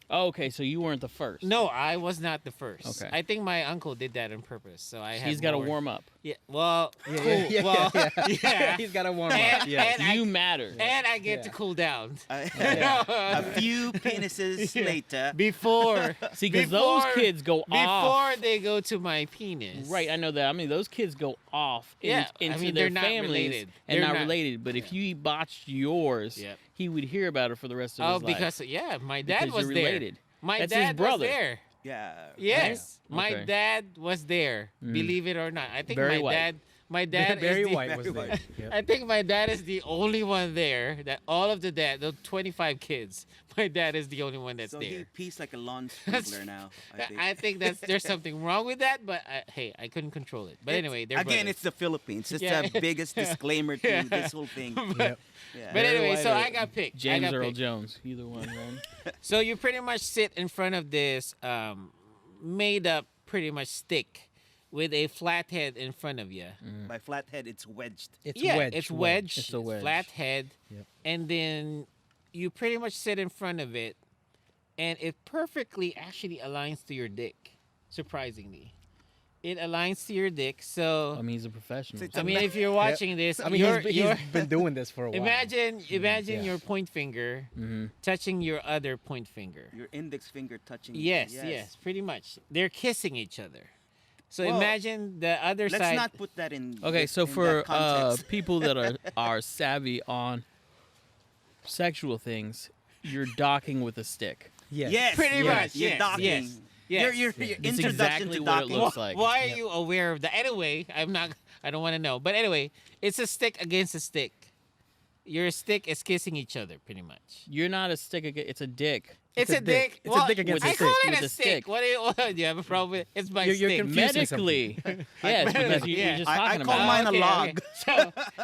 Oh, okay, so you weren't the first. No, I was not the first. Okay. I think my uncle did that on purpose. So I had He's got to more- warm up. Yeah. Well, Yeah, cool. yeah, yeah, well, yeah. yeah. He's got to warm up. And, Yeah. and I, You matter. and I get Yeah. to cool down A few penises later. before. See, because those before- kids go before off. they go to my penis. Right, I know that. I mean, those kids go off Yeah, I into mean, their they're not families related. and They're not not- related. But if you botched yours, Yep. he would hear about it for the rest of Oh, his life. because my dad Because was you're there. related. My That's his dad brother. was there. Yeah. Yes, Right. my Okay. dad was there. Mm. Believe it or not, I think Barry my White. dad. My dad Barry is the, White was Barry there. Yep. I think my dad is the only one there. That all of the 25 kids, my dad is the only one that's So there. he pees like a lawn sprinkler now. I think. I think there's something wrong with that, but hey, I couldn't control it. But anyway, they're again, brothers. it's the Philippines. It's Yeah. the biggest disclaimer to Yeah. this whole thing. Yep. Yeah. But Barry anyway, White so or I got picked. James I got Earl picked. Jones, either one, right? So you pretty much sit in front of this made up pretty much stick with a flat head in front of you. By flathead, it's wedged. It's Yeah, wedged. it's wedged. It's a wedge. Flat head. Yep. And then you pretty much sit in front of it, and it perfectly actually aligns to your dick. Surprisingly, it aligns to your dick. So I mean, he's a professional. It's I mean, if you're watching this, I mean, you're, he's been doing this for a while. imagine Yeah. your point finger Mhm. touching your other point finger. Your index finger touching. Yes, pretty much. They're kissing each other. So Well, imagine the other Let's side. not put that in. Okay, so in for that context. people that are savvy on sexual things, you're docking with a stick. Yes. Yes, Pretty yes, much, You're yes, docking. yes, yes. Your Yeah. It's introduction exactly to what it docking. looks like. Why are you aware of that? Anyway, I don't want to know. But anyway, it's a stick against a stick. Your stick is kissing each other, pretty much. You're not a stick. It's a dick. It's a a dick. dick. It's a dick against I a call stick. it With a a stick. stick. What do you have a problem with? It's my You're stick. confusing Medically, yes, because Yeah. you're just I talking call about mine it. a log.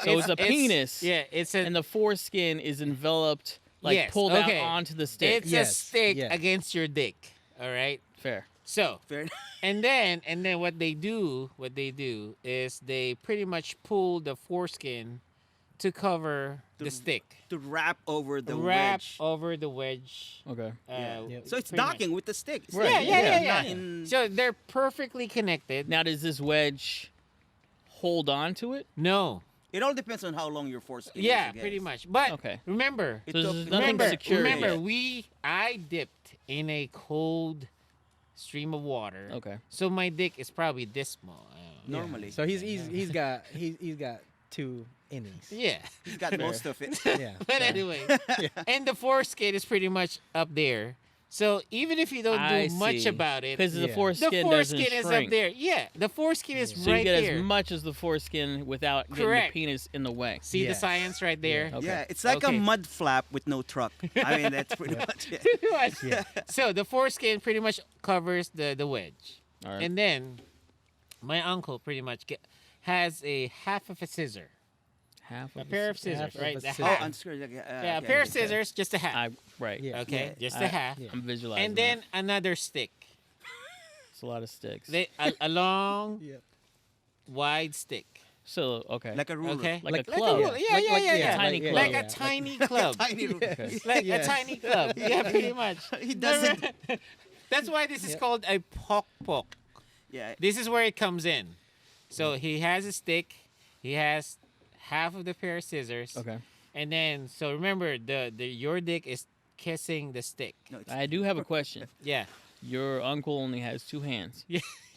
So it's a penis. Yeah, it's a. And the foreskin is enveloped, like Yes, pulled okay. out onto the stick. it's a Yes, stick yeah. against your dick. All right. Fair. So Fair enough. and then what they do is they pretty much pull the foreskin to cover the To stick. To wrap over the Wrap wedge. over the wedge. Okay. Yeah. Yep. So it's pretty much. docking with the stick. It's Right, Yeah, not- yeah, yeah, yeah. yeah. not in- So they're perfectly connected. Now, does this wedge hold on to it? No. It all depends on how long your foreskin is. Yeah, I guess. pretty much. But Okay. remember, It So took- there's nothing remember, secure. remember, yet. I dipped in a cold stream of water. Okay. So my dick is probably this small. I don't know. Normally. So he's got 2 innings. Yeah. He's got most of it. Yeah. But anyway, and the foreskin is pretty much up there. So even if you don't do I much see. about it, Because the Yeah. foreskin, the foreskin doesn't is shrink. up there. Yeah, the foreskin is So right you get there. as much as the foreskin without getting Correct. the penis in the way. See the Yes. science right there. Okay. Yeah, it's like Okay. a mud flap with no truck. I mean, that's pretty much it. Pretty much. Yeah. So the foreskin pretty much covers the wedge. All right. And then my uncle pretty much has a half of a scissor. Half A of pair of scissor. scissors, half of right? a The scissor. Oh, half. I'm sorry. Yeah, a pair of scissors, just a half. Right. Yeah. Okay, Yeah. just a half. Yeah. I'm visualizing. And then that. another stick. It's a lot of sticks. A long, Yeah. wide stick. So okay. Like a ruler. Okay. Like a Like club. ruler. Yeah, yeah, yeah, yeah. tiny club. Like yeah. a tiny club. Tiny ruler. Okay. Like Yes. a tiny club. Yeah, pretty much. He doesn't. That's why this is Yep. called a pok pok. Yeah. This is where it comes in. So he has a stick. He has half of the pair of scissors. Okay. And then, so remember, the your dick is kissing the stick. No, it's, I do have a question. Yeah. Your uncle only has 2 hands.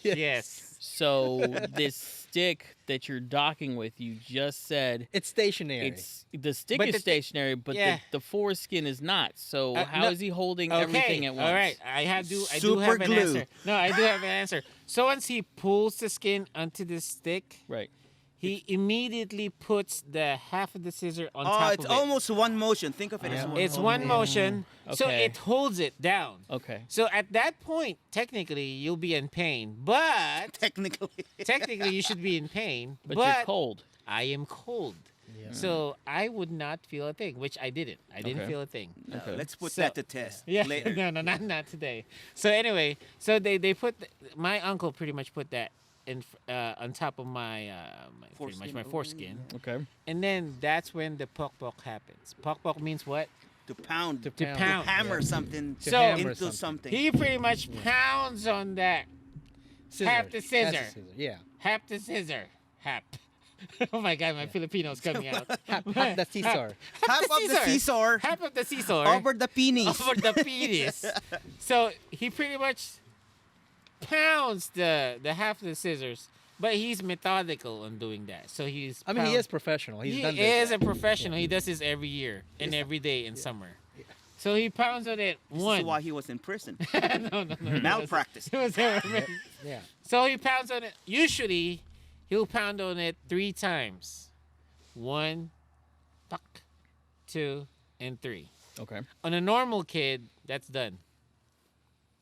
Yes. So this stick that you're docking with, you just said It's stationary. it's the stick But is the thi- stationary, but yeah. the foreskin is not. So how no- is he holding Okay. everything at once? All right. I do Super have an glue. answer. No, I do have an answer. So once he pulls the skin onto the stick, Right. he immediately puts the half of the scissor on oh, top it's of it. almost one motion. Think of it as Yeah. one. It's motion. one motion, so Okay. it holds it down. Okay. So at that point, technically, you'll be in pain, but Technically. technically you should be in pain. But you're cold. I am cold. Yeah. So I would not feel a thing, which I didn't. I didn't Okay. feel a thing. No, Okay. let's put So- that to test Yeah, later. no, not today. So anyway, so they put my uncle pretty much put that on top of my pretty much Foreskin. my Oh, foreskin, yeah. Okay. and then that's when the pok happens. Pok means what? To pound, To To pound. pound. hammer something To hammer into something. something. He pretty much pounds on that. Half the Scissors. scissor. That's a scissor. Yeah. Half the scissor. Half. Oh my God, my Filipino's coming out. Half the Caesar. Half of the Caesar Half of the Caesar. over the penis. Over the penis. So he pretty much pounds the half of the scissors, but he's methodical on doing that. So he's. I mean, he pound- is professional. He's he done this. is a professional. He does this every year and every day in summer. So he pounds on it This one. is why he was in prison. no. Malpractice. It was Yeah. So he pounds on it. Usually, he'll pound on it 3 times. 1, tuck, 2, and 3. Okay. On a normal kid, that's done.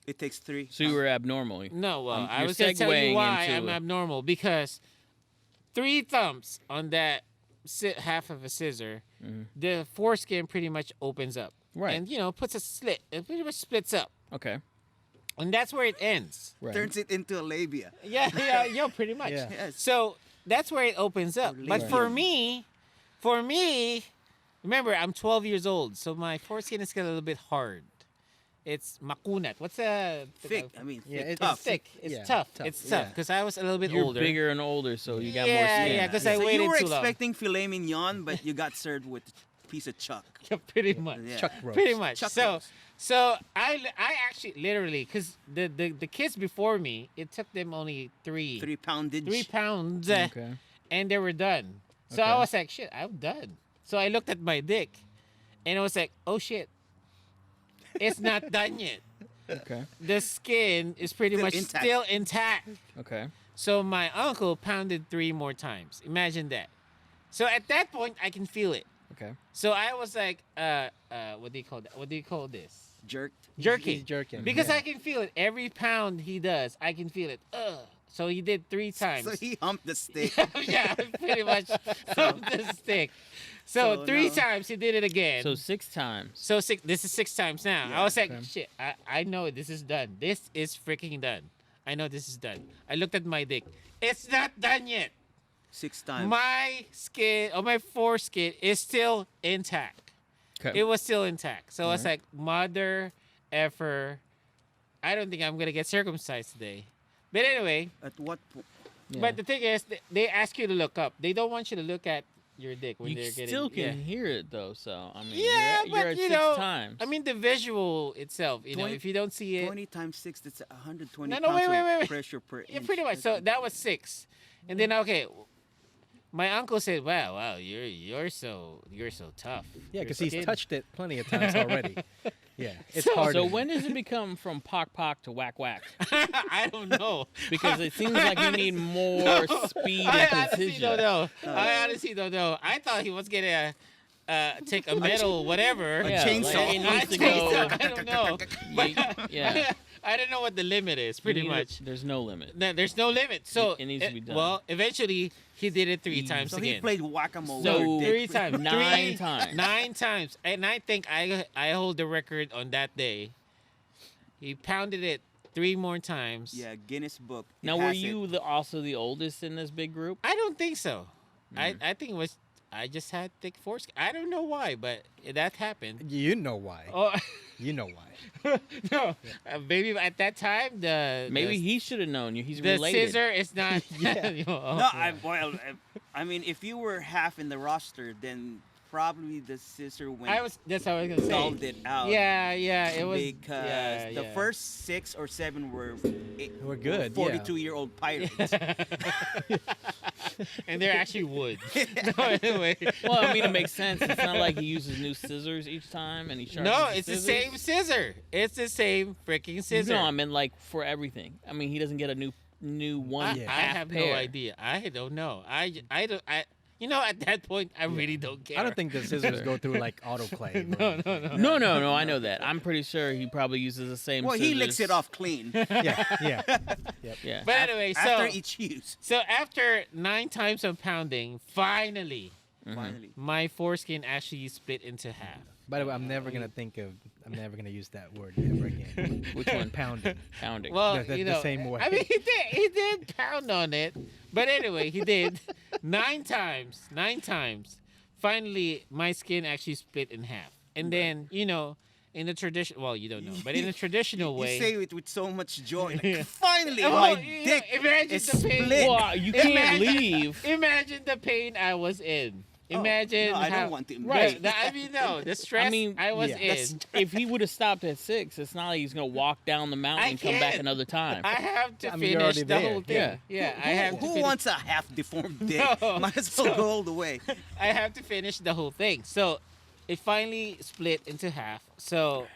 It takes 3. So you were abnormal. No, well, I you're was going to tell you segueing why into I'm abnormal. Because 3 thumps on that half of a scissor, the foreskin pretty much opens up. Right. And, puts a slit. It pretty much splits up. Okay. And that's where it ends. Right. Turns it into a labia. Yeah, pretty much. Yeah. Yes. So that's where it opens up. But Right. for me, remember, I'm 12 years old, so my foreskin is a little bit hard. It's makunat. What's a Thick. I mean, Yeah, thick, it's tough. It's thick. It's Yeah, tough. tough, It's tough yeah. because I was a little bit You're older. bigger and older, so you got more Yeah, skin. yeah, 'cause I so waited you were too long. expecting filet mignon, but you got served with a piece of chuck. Yeah, pretty much. Yeah. Chuck roast. Pretty much. Chuck so roast. so I actually literally because the kids before me, it took them only 3 3-poundage. 3 pounds. Okay. And they were done. So I Okay. was like, shit, I'm done. So I looked at my dick, and I was like, oh shit, it's not done yet. Okay. The skin is pretty Still much intact. still intact. Okay. So my uncle pounded 3 more times. Imagine that. So at that point, I can feel it. Okay. So I was like, what do you call that? What do you call this? Jerked. Jerking. He's jerking. Because yeah. I can feel it. Every pound he does, I can feel it. Ugh. So he did 3 times. So he humped the stick. Yeah, pretty much from the stick. So, So 3 now- times he did it again. So 6 times. So 6. This is 6 times now. Yeah, I was like, okay. shit. I know this is done. This is freaking done. I know this is done. I looked at my dick. It's not done yet. 6 times. My skin or my foreskin is still intact. Okay. It was still intact. So I was Alright. like, mother effer. I don't think I'm gonna get circumcised today. But anyway, At what point? Yeah. but the thing is, they ask you to look up. They don't want you to look at your dick when you they're getting. still can yeah. hear it though, so I mean, Yeah, you're but at you 6 know, times. I mean, the visual itself. You know, 20 if you don't see it, 20 times 6, that's 120 No, pounds wait, of wait. pressure per yeah, inch. pretty much. So that was 6, and then okay, my uncle said, "Wow, you're so tough." Yeah, Your because he's skin- touched it plenty of times already. Yeah, it's So- hard. So when does it become from pock to whack? I don't know. Because it seems like you need more speed I and honestly precision. don't know. I honestly don't know. I thought he was gonna take a metal, whatever. Yeah, chainsaw. like it I needs to think go. so. I don't know. Yeah. I don't know what the limit is. You Pretty need much. There's no limit. No, there's no limit. So It needs to be done. Well, eventually he did it 3 times So again. he played whack-a-mole. So- with your dick. 3 times. 9 Three- times. 9 times. And I think I hold the record on that day. He pounded it 3 more times. Yeah, Guinness Book. It Now, were has it. you also the oldest in this big group? I don't think so. Mm. I think it was I just had thick foreskin. I don't know why, but that happened. You know why. Oh You know why. no, maybe at that time Maybe he should have known you. He's the related. scissor is not. Yeah. No, I mean, if you were half in the roster, then probably the scissor went That's what I was gonna say. solved it out. Yeah, it was Because yeah, the yeah. first 6 or 7 were We're good, yeah. 42-year-old pirates. and they're actually wood. No, anyway. Well, I mean, it makes sense. It's not like he uses new scissors each time and he charges. No, it's the scissors. same scissor. It's the same freaking scissor. No, I mean like for everything. I mean, he doesn't get a new one. I half have pair. no idea. I don't know. I don't. At that point, I really don't care. I don't think the scissors go through like autoclave. No. No, I know that. I'm pretty sure he probably uses the same. Well, he licks scissors. it off clean Yeah. But anyway, after so each use. so after 9 times of pounding, finally, Finally. my foreskin actually split into half. By the way, I'm never gonna use that word ever again. Which one? Pounding. Pounding. Well, The same way. I mean, he did pound on it, but anyway, he did 9 times. 9 times. Finally, my skin actually split in half, and then in the tradition, well, you don't know, but in a traditional way. You say it with so much joy. Like, finally, Oh, my you know, dick imagine is the pain. split. Well, you can't Imagine- leave. Imagine the pain I was in. Oh, Imagine no, I how, don't want to Right. imagine. I mean, no, the stress mean, I was yeah. in. If he would have stopped at 6, it's not like he's gonna walk down the mountain I and come back can't. another time. I have to I mean, you're finish already the there. whole thing. Yeah. I have to Who finish. wants a half deformed dick? No. Might as well go all the way. I have to finish the whole thing. So it finally split into half. So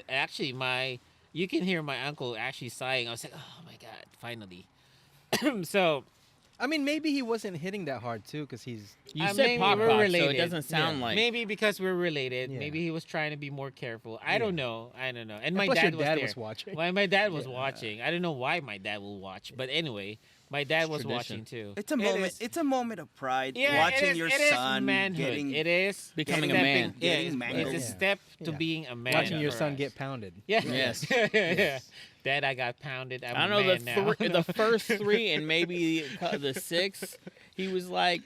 actually, you can hear my uncle actually sighing. I was like, oh my god, finally. So I mean, maybe he wasn't hitting that hard too, because he's. You maybe said pop we're pop, so related. it doesn't sound Yeah. like. maybe because we're related, Yeah. maybe he was trying to be more careful. I Yeah. don't know. And And my plus dad your was dad there. was watching. Why my dad was watching. I don't know why my dad will watch, but anyway, my dad was tradition. watching too. It's a moment. It's a moment of pride Yeah, watching it is, your it is son manhood. getting. It is Becoming a stepping- man. Yeah, Getting it's, manhood. it's a Yeah. step to Yeah. being a man. Watching your for son us. get pounded. Yeah. Yes. Yeah. Dad, I got pounded. I'm I a know man now. the first 3 and maybe the 6th, he was like,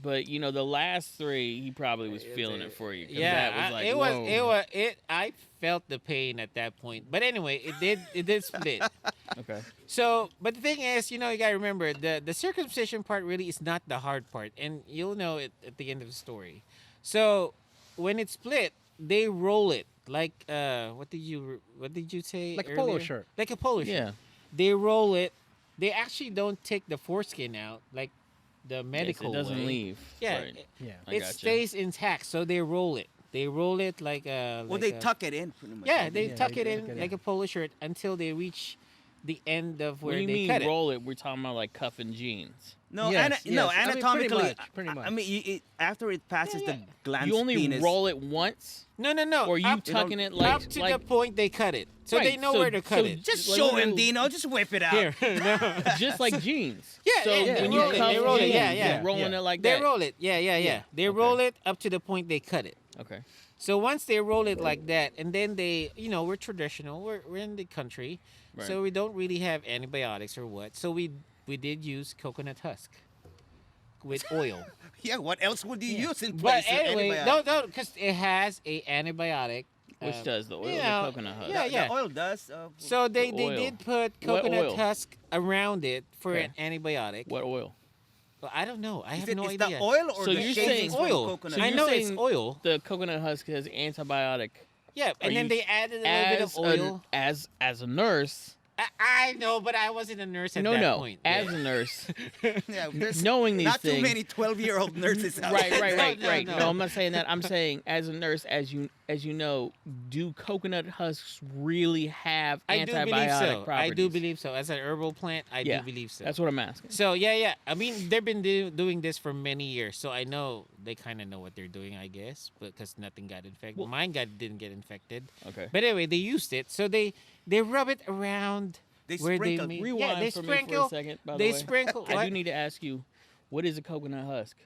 but the last 3, he probably was feeling it for you. 'cause Yeah, that was like, it whoa. was. I felt the pain at that point. But anyway, it did split. Okay. So, but the thing is, you gotta remember the circumcision part really is not the hard part, and you'll know it at the end of the story. So, when it split, they roll it like what did you say? Like a polo earlier? shirt. Like a polo shirt. Yeah. They roll it. They actually don't take the foreskin out like the medical Yes, it doesn't way. leave. Yeah, Right. Yeah. I it gotcha. stays intact, so they roll it. They roll it like a. Well, like they a- tuck it in pretty much. Yeah, they Yeah, tuck they it tuck in it like in. a polo shirt until they reach the end of where What do you they mean cut it. roll it? We're talking about like cuffing jeans. No, Yes, no, yes. I mean, pretty anatomically. much, pretty much. I mean, after it passes Yeah, the yeah. glans You only penis. roll it once, No. or you up, tucking it like up to like the point they cut it, so Right, they know so- where to cut so it. Just like show little- him, Dino. Just whip it out. Here, no. just like jeans. Yeah, So yeah, when they you roll it, cuff they roll it, jeans, yeah, yeah. you're rolling Yeah. it like They that. roll it, yeah. They Okay. roll it up to the point they cut it. Okay. So once they roll it like that, and then they, we're traditional, we're in the country, Right. so we don't really have antibiotics or what. So we did use coconut husk with oil. Yeah, what else would you use in But place of anyway, antibiotic? no, because it has a antibiotic. Which does the oil, you the know, coconut husk? yeah, yeah. The oil does. So they oil. did put What coconut oil? husk around it for Okay. an antibiotic. What oil? Well, I don't know. I is have it no is idea. the oil or So the you're shavings saying from oil. coconut? So I you're know saying it's oil. The coconut husk has antibiotic. Yeah, Are and then you- they added a little bit of oil. As a nurse. I know, but I wasn't a nurse at that No. point. As Yeah. a nurse, Yeah, there's knowing these not things. too many 12-year-old nurses out Right, there. right. No. No, I'm not saying that. I'm saying as a nurse, as you know, do coconut husks really have I do antibiotic believe so. properties? I do believe so. As an herbal plant, I Yeah, do believe so. That's what I'm asking. So yeah. I mean, they've been doing this for many years, so I know they kind of know what they're doing, I guess, because nothing got infected. Well- Mine didn't get infected. Okay. But anyway, they used it, so they rub it around They where sprinkle. they Rewind yeah, they for sprinkle. me for a second, by the They way. sprinkle. I what? do need to ask you, what is a coconut husk?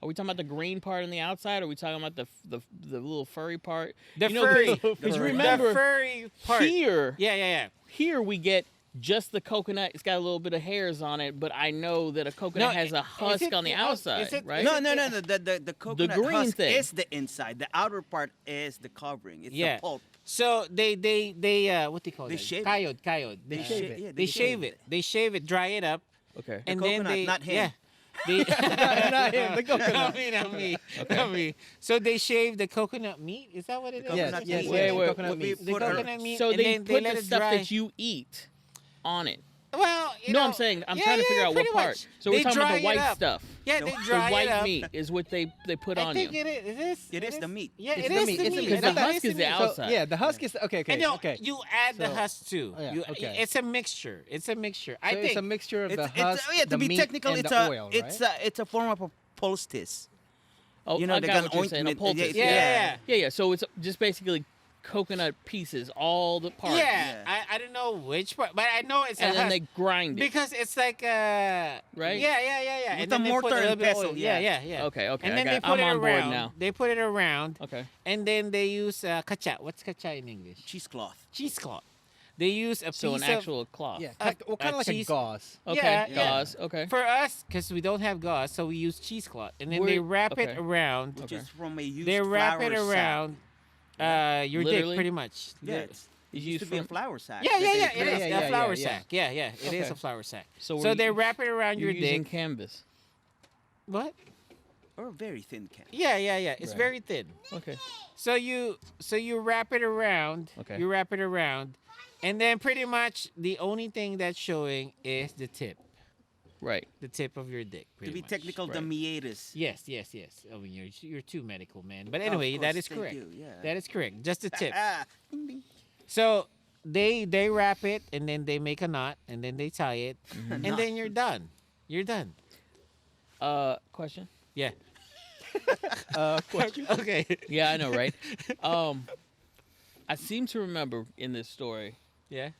Are we talking about the green part on the outside, or are we talking about the little furry part? The You know, furry. Because The remember, furry part. here we get just the coconut. It's got a little bit of hairs on it, but I know that a coconut has a is husk it on the the out- outside, is it- right? No. The coconut green husk thing. is the inside. The outer part is the covering. It's Yeah. the pulp. So they what do you call They that? shave it. Coyote. They Uh, shave it. Yeah, They shave it. They shave it, dry it up, Okay. and coconut, then they not him. Yeah. They, Not him, the coconut. not me. Not me. So they shave the coconut meat. Is that what it is? Yes, Coconut yes, meat. yes. Wait, coconut we meat. The put our- coconut meat. So and they then put let the it stuff dry. that you eat on it. Well, you No, know, I'm saying I'm yeah, trying to figure yeah, out what pretty part. much. So we're They talking about dry the it white up. stuff. Yeah, they The dry The white it up. meat is what they put I on think you. it is. It is the meat. Yeah, It's it the is meat. the It's the meat. meat. I The thought it husk is is the the meat. outside. So, yeah, the husk is okay. And no, Okay. you add the So- husk too. Oh, yeah, You- okay. It's a mixture. It's a mixture. I So think it's a mixture of the It's, husk, yeah, to the be meat, technical, and it's the a oil, it's a form of a poultice. Oh, You know, I they got got what you're saying. A ointment. poultice. Yeah. Yeah, so it's just basically coconut pieces, all the parts. Yeah, Yeah. I don't know which part, but I know it's And a then husk they grind it. because it's like Right? Yeah. With And the then they put mortar a little and bit of pestle, oil. yeah. Yeah. Okay. And I then got, they put I'm it on board around. now. They put it around, Okay. and then they use kacha. What's kacha in English? Cheesecloth. Cheesecloth. They use a So piece an actual cloth. Yeah, Uh, well, kind of like cheese- a gauze. Okay. Yeah, Gauze. Okay. for us because we don't have gauze, so we use cheesecloth, and then Where- they wrap it okay. around. Which Okay. is from a used They wrap it flour sack. around your Literally? dick, pretty much. Yeah, The- it's, it It's used to used be a from- flour sack. Yeah, that they it put is yeah, a flour yeah. sack. Yeah, it is Okay. a flour sack. So So we're they u- wrap it around You're your using dick. canvas. What? Or a very thin can. Yeah. It's Right. very thin. Okay. So you wrap it around. Okay. You wrap it around, and then pretty much the only thing that's showing is the tip Right. of your dick. To Pretty be much. technical, the Right. meatus. Yes. I mean, you're too medical, man. But Oh, anyway, of that course, is thank correct. you, yeah. That is correct. Just the tip. Ah, ding, ding. So they wrap it and then they make a knot and then they tie it and Knot. then you're done. You're done. Question. Yeah. Question. Okay. Yeah, I know, right? I seem to remember in this story, Yeah.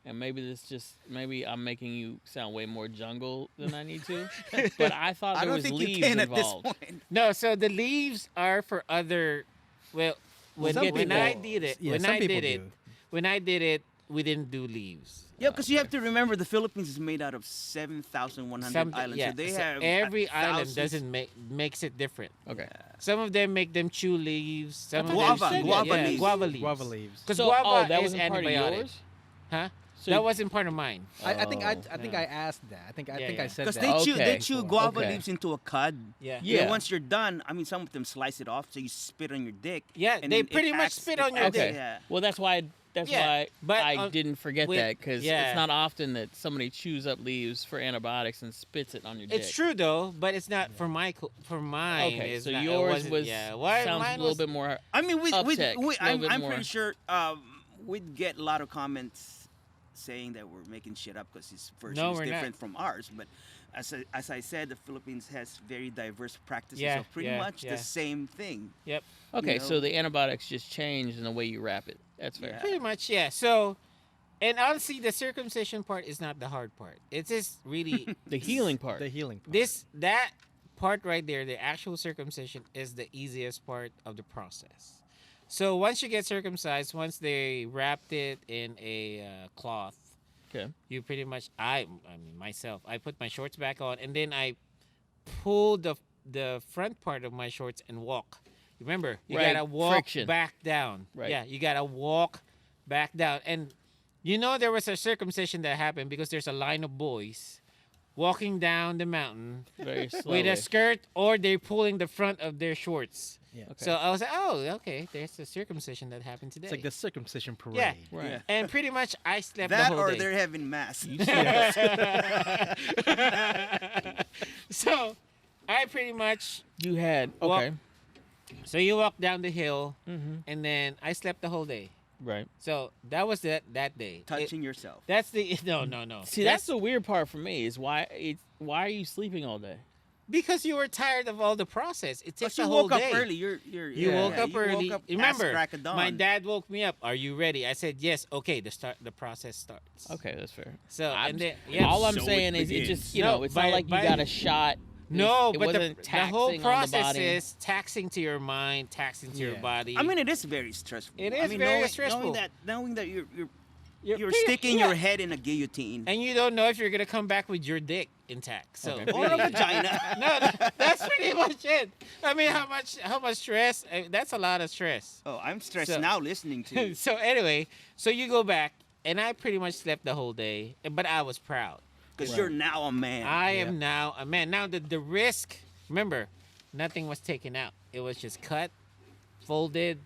and maybe I'm making you sound way more jungle than I need to, but I thought I there don't was think leaves you can involved. at this point. No, so the leaves are for other. Well, when some I people- did it, yeah, when some I people did it, do. when I did it, we didn't do leaves. Yeah, because you have to remember the Philippines is made out of 7,100 Something- islands. yeah, So they so have every island thousands. doesn't makes it different. Okay. Some of them make them chew leaves. Some of Guava, them guava yeah, leaves. guava leaves. Guava leaves. Because So, guava that is wasn't part of antibiotic. yours? Huh? So That wasn't part of mine. I think I Oh, think yeah. I asked that. I think Yeah, I yeah. said Because that. they chew before. guava Okay. leaves into a cud. Yeah. Yeah. Then once you're done, I mean, some of them slice it off, so you spit on your dick. Yeah, and they then it pretty much acts- spit it on your acts- Okay. dick. Yeah. Well, that's why Yeah, but I didn't forget with- that because yeah. it's not often that somebody chews up leaves for antibiotics and spits it on your dick. It's true though, but it's not for for mine. Okay, it's so not, it yours wasn't- was yeah. Why sounds mine a little was, bit more. I mean, Uptech, a little I'm bit more. pretty sure we'd get a lot of comments saying that we're making shit up because his version No, is we're not. different from ours. But as I said, the Philippines has very diverse practices Yeah, of pretty yeah, much yeah. the same thing. Yep. Okay, you so know. the antibiotics just change in the way you wrap it. That's fair. Yeah. Pretty much, yeah. So, and honestly, the circumcision part is not the hard part. It's just really The healing part. The healing part. that part right there, the actual circumcision, is the easiest part of the process. So once you get circumcised, once they wrapped it in a cloth, Okay. you pretty much I mean myself, I put my shorts back on and then I pull the front part of my shorts and walk. Remember, you Right, gotta walk friction. back down. Right. Yeah, you gotta walk back down. And you know there was a circumcision that happened because there's a line of boys walking down the mountain Very slowly. with a skirt or they're pulling the front of their shorts. Yeah. Okay. So I was like, oh, okay, there's a circumcision that happened today. It's like the circumcision parade. Yeah. Right. Yeah. And pretty much I slept That the whole or day. they're having mass. So I pretty much You had Well, okay. so you walk down the hill Mm-hmm. and then I slept the whole day. Right. So that was that day. Touching yourself. That's the no. See, that's the weird part for me is why are you sleeping all day? because you were tired of all the process. It takes But you the whole woke up day. early. You Yeah. woke up early. past Remember, crack of dawn. my dad woke me up. Are you ready? I said yes. Okay, the process starts. Okay, that's fair. So I'm- and then yeah. All I'm So it saying is it begins. just No, it's by- not like you by- got a shot. No, it but the wasn't whole taxing on the process body. is taxing to your mind, taxing to your Yeah. body. I mean, it is very stressful. It I is mean, very knowing, stressful. Knowing that you're You're sticking yeah. your head in a guillotine and you don't know if you're gonna come back with your dick intact. So Okay. or a vagina. no, that's pretty much it. I mean, how much stress? I mean, that's a lot of stress. Oh, I'm stressed So- now listening to you. So anyway, so you go back, and I pretty much slept the whole day, but I was proud. Because Right. you're now a man. I Yeah. am now a man. Now the risk. Remember, nothing was taken out. It was just cut, folded,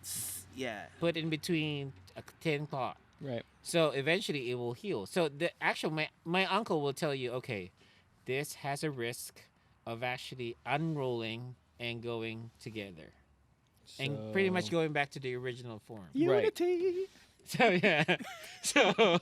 yeah. put in between a tin cloth. Right. So eventually it will heal. So the actual my uncle will tell you, okay, this has a risk of actually unrolling and going together, and pretty much So- going back to the original form. Right. Unity. So yeah, so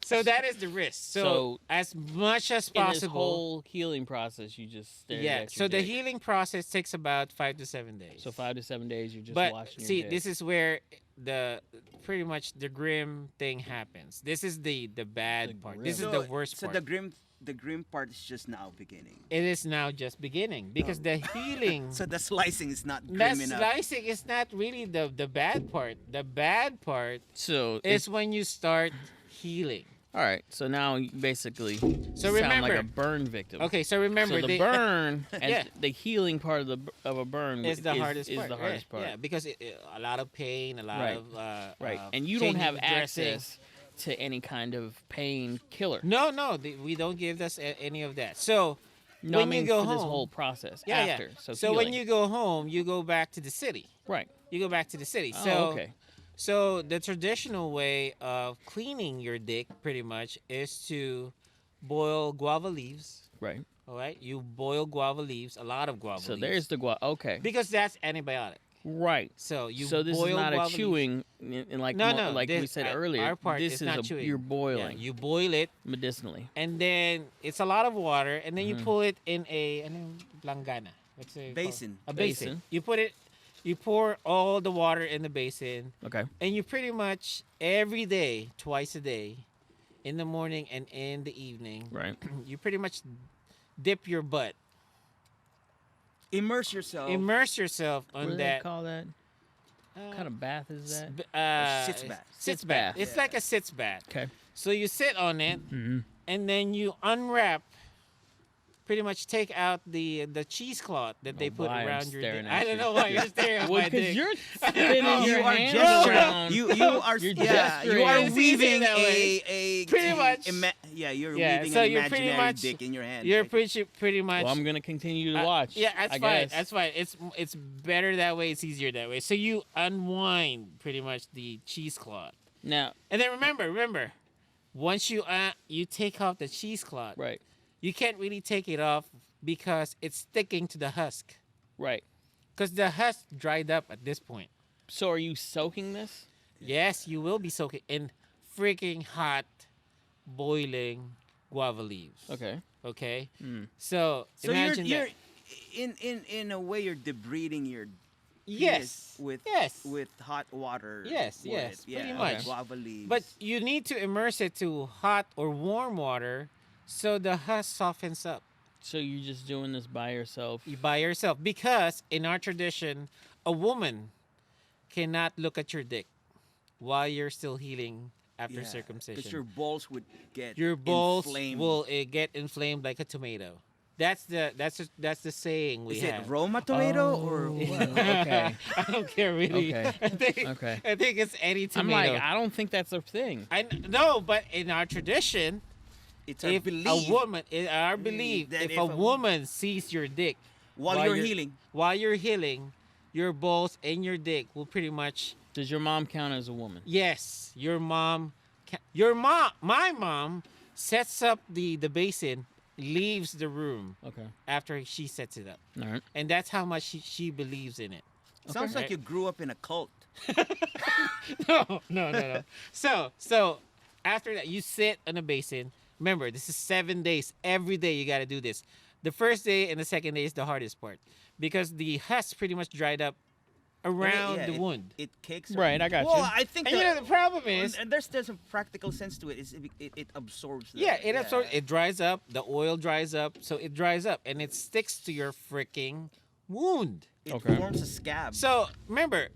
so that is the risk. So, So, as much as In this possible, whole healing process, you just stared yeah. at So your the dick. healing process takes about 5 to 7 days. So 5 to 7 days, you're just But washing see, your dick. this is where the pretty much the grim thing happens. This is the bad The part. grim. This is So, the worst so part. the grim part is just now beginning. It is now just beginning because the healing. So the slicing is not that grim enough. slicing is not really the bad part. The bad part So is when you start healing. all right. So now you basically So sound remember, like a burn victim. okay. So remember, So the they- burn and Yeah. the healing part of a burn is the hardest is part. the hardest right? part. Yeah, because a lot of pain, a lot Right. of Right. And you don't changing have the dressing. access to any kind of pain killer. No, we don't give us any of that. So No, when I mean you go for this home, whole process yeah, after. yeah. So when healing. you go home, you go back to the city. right. You go back to the city. Oh, So okay. so the traditional way of cleaning your dick, pretty much, is to boil guava leaves. Right. All right, you boil guava leaves, a lot of guava So leaves. there's the okay. because that's antibiotic. Right. So you So this is boil not a guava leaves. chewing, in like No, like we this- said our earlier. part this is is not chewing. you're Yeah, boiling you boil it, medicinally. and then it's a lot of water, and then you Mhm. pull it in a langana. What's it called? Basin. A basin. Basin. You put it, you pour all the water in the basin, Okay. and you pretty much every day, twice a day, in the morning and in the evening, Right. you pretty much dip your butt, Immerse yourself. immerse yourself What on do they that. call that? uh, What kind of bath is that? sits bath. Sits Sits bath. bath. It's Yeah. like a sits bath. Okay. So you sit on it, Mm-hmm. and then you unwrap, pretty much take out the cheesecloth that they Oh, put why I'm around your dick. staring at I don't you. know why you're staring at Well, my because dick. you're spinning No, your you are hands gesturing. around. You are You're yeah. You gesturing. are It's easier weaving that way. a Pretty much. yeah, you're Yeah, weaving so an you're pretty imaginary much- dick in your hand. You're Like, pretty much. Well, I'm gonna continue to watch. Yeah, that's I fine. guess. That's fine. It's better that way. It's easier that way. So you unwind pretty much the cheesecloth, Now, and then remember, once you take off the cheesecloth, right, you can't really take it off because it's sticking to the husk. right. Because the husk dried up at this point. So are you soaking this? Yes, you will be soaking in freaking hot, boiling guava leaves. Okay. Okay. Mm. So so imagine you're that. in a way you're debriding your Yes. penis with Yes. with hot water. Yes, for yes, it. pretty Yeah, much. guava leaves. But you need to immerse it to hot or warm water so the husk softens up So you're just doing this by yourself? by yourself. Because in our tradition, a woman cannot look at your dick while you're still healing after circumcision. because your balls would get Your balls inflamed. will get inflamed like a tomato. That's the saying we Is have. it Roma tomato or Oh, what? okay. I don't care really. Okay. Okay. I think it's any I'm tomato. like, I don't think that's a thing. No, but in our tradition, It's a if belief a woman, in our belief, that if if a a- woman sees your dick while you're healing. while you're healing, your balls and your dick will pretty much Does your mom count as a woman? yes. My mom sets up the basin, leaves the room Okay. after she sets it up, All right. and that's how much she believes in it. Sounds like Right. you grew up in a cult. No. So after that, you sit on a basin. Remember, this is 7 days. Every day you got to do this. The first day and the second day is the hardest part because the husk pretty much dried up around Yeah, the wound. It cakes. Right, I got well, you. I think And you know the problem is, and there's a practical sense to it. It absorbs. yeah, it absorbs. It dries up. The oil dries up, so it dries up and it sticks to your freaking wound. It Okay. forms a scab. So remember,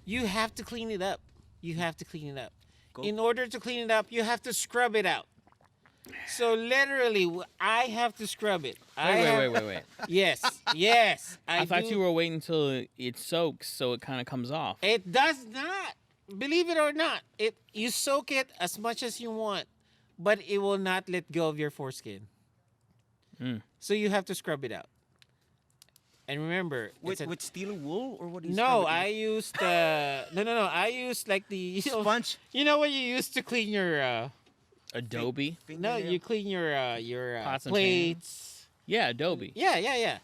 you have to clean it up. You have to clean it up. Go- In order to clean it up, you have to scrub it out. So literally, I have to scrub it. Wait. Yes. I thought do. you were waiting until it soaks so it kind of comes off. It does not. Believe it or not, you soak it as much as you want, but it will not let go of your foreskin. Mm. So you have to scrub it out. And remember, with it's a- steel wool or what do you? no, scrub it I used no. I used like the with? Sponge. You know what you used to clean your Adobe? no, you clean your Pots and plates. Yeah, Adobe. Yeah.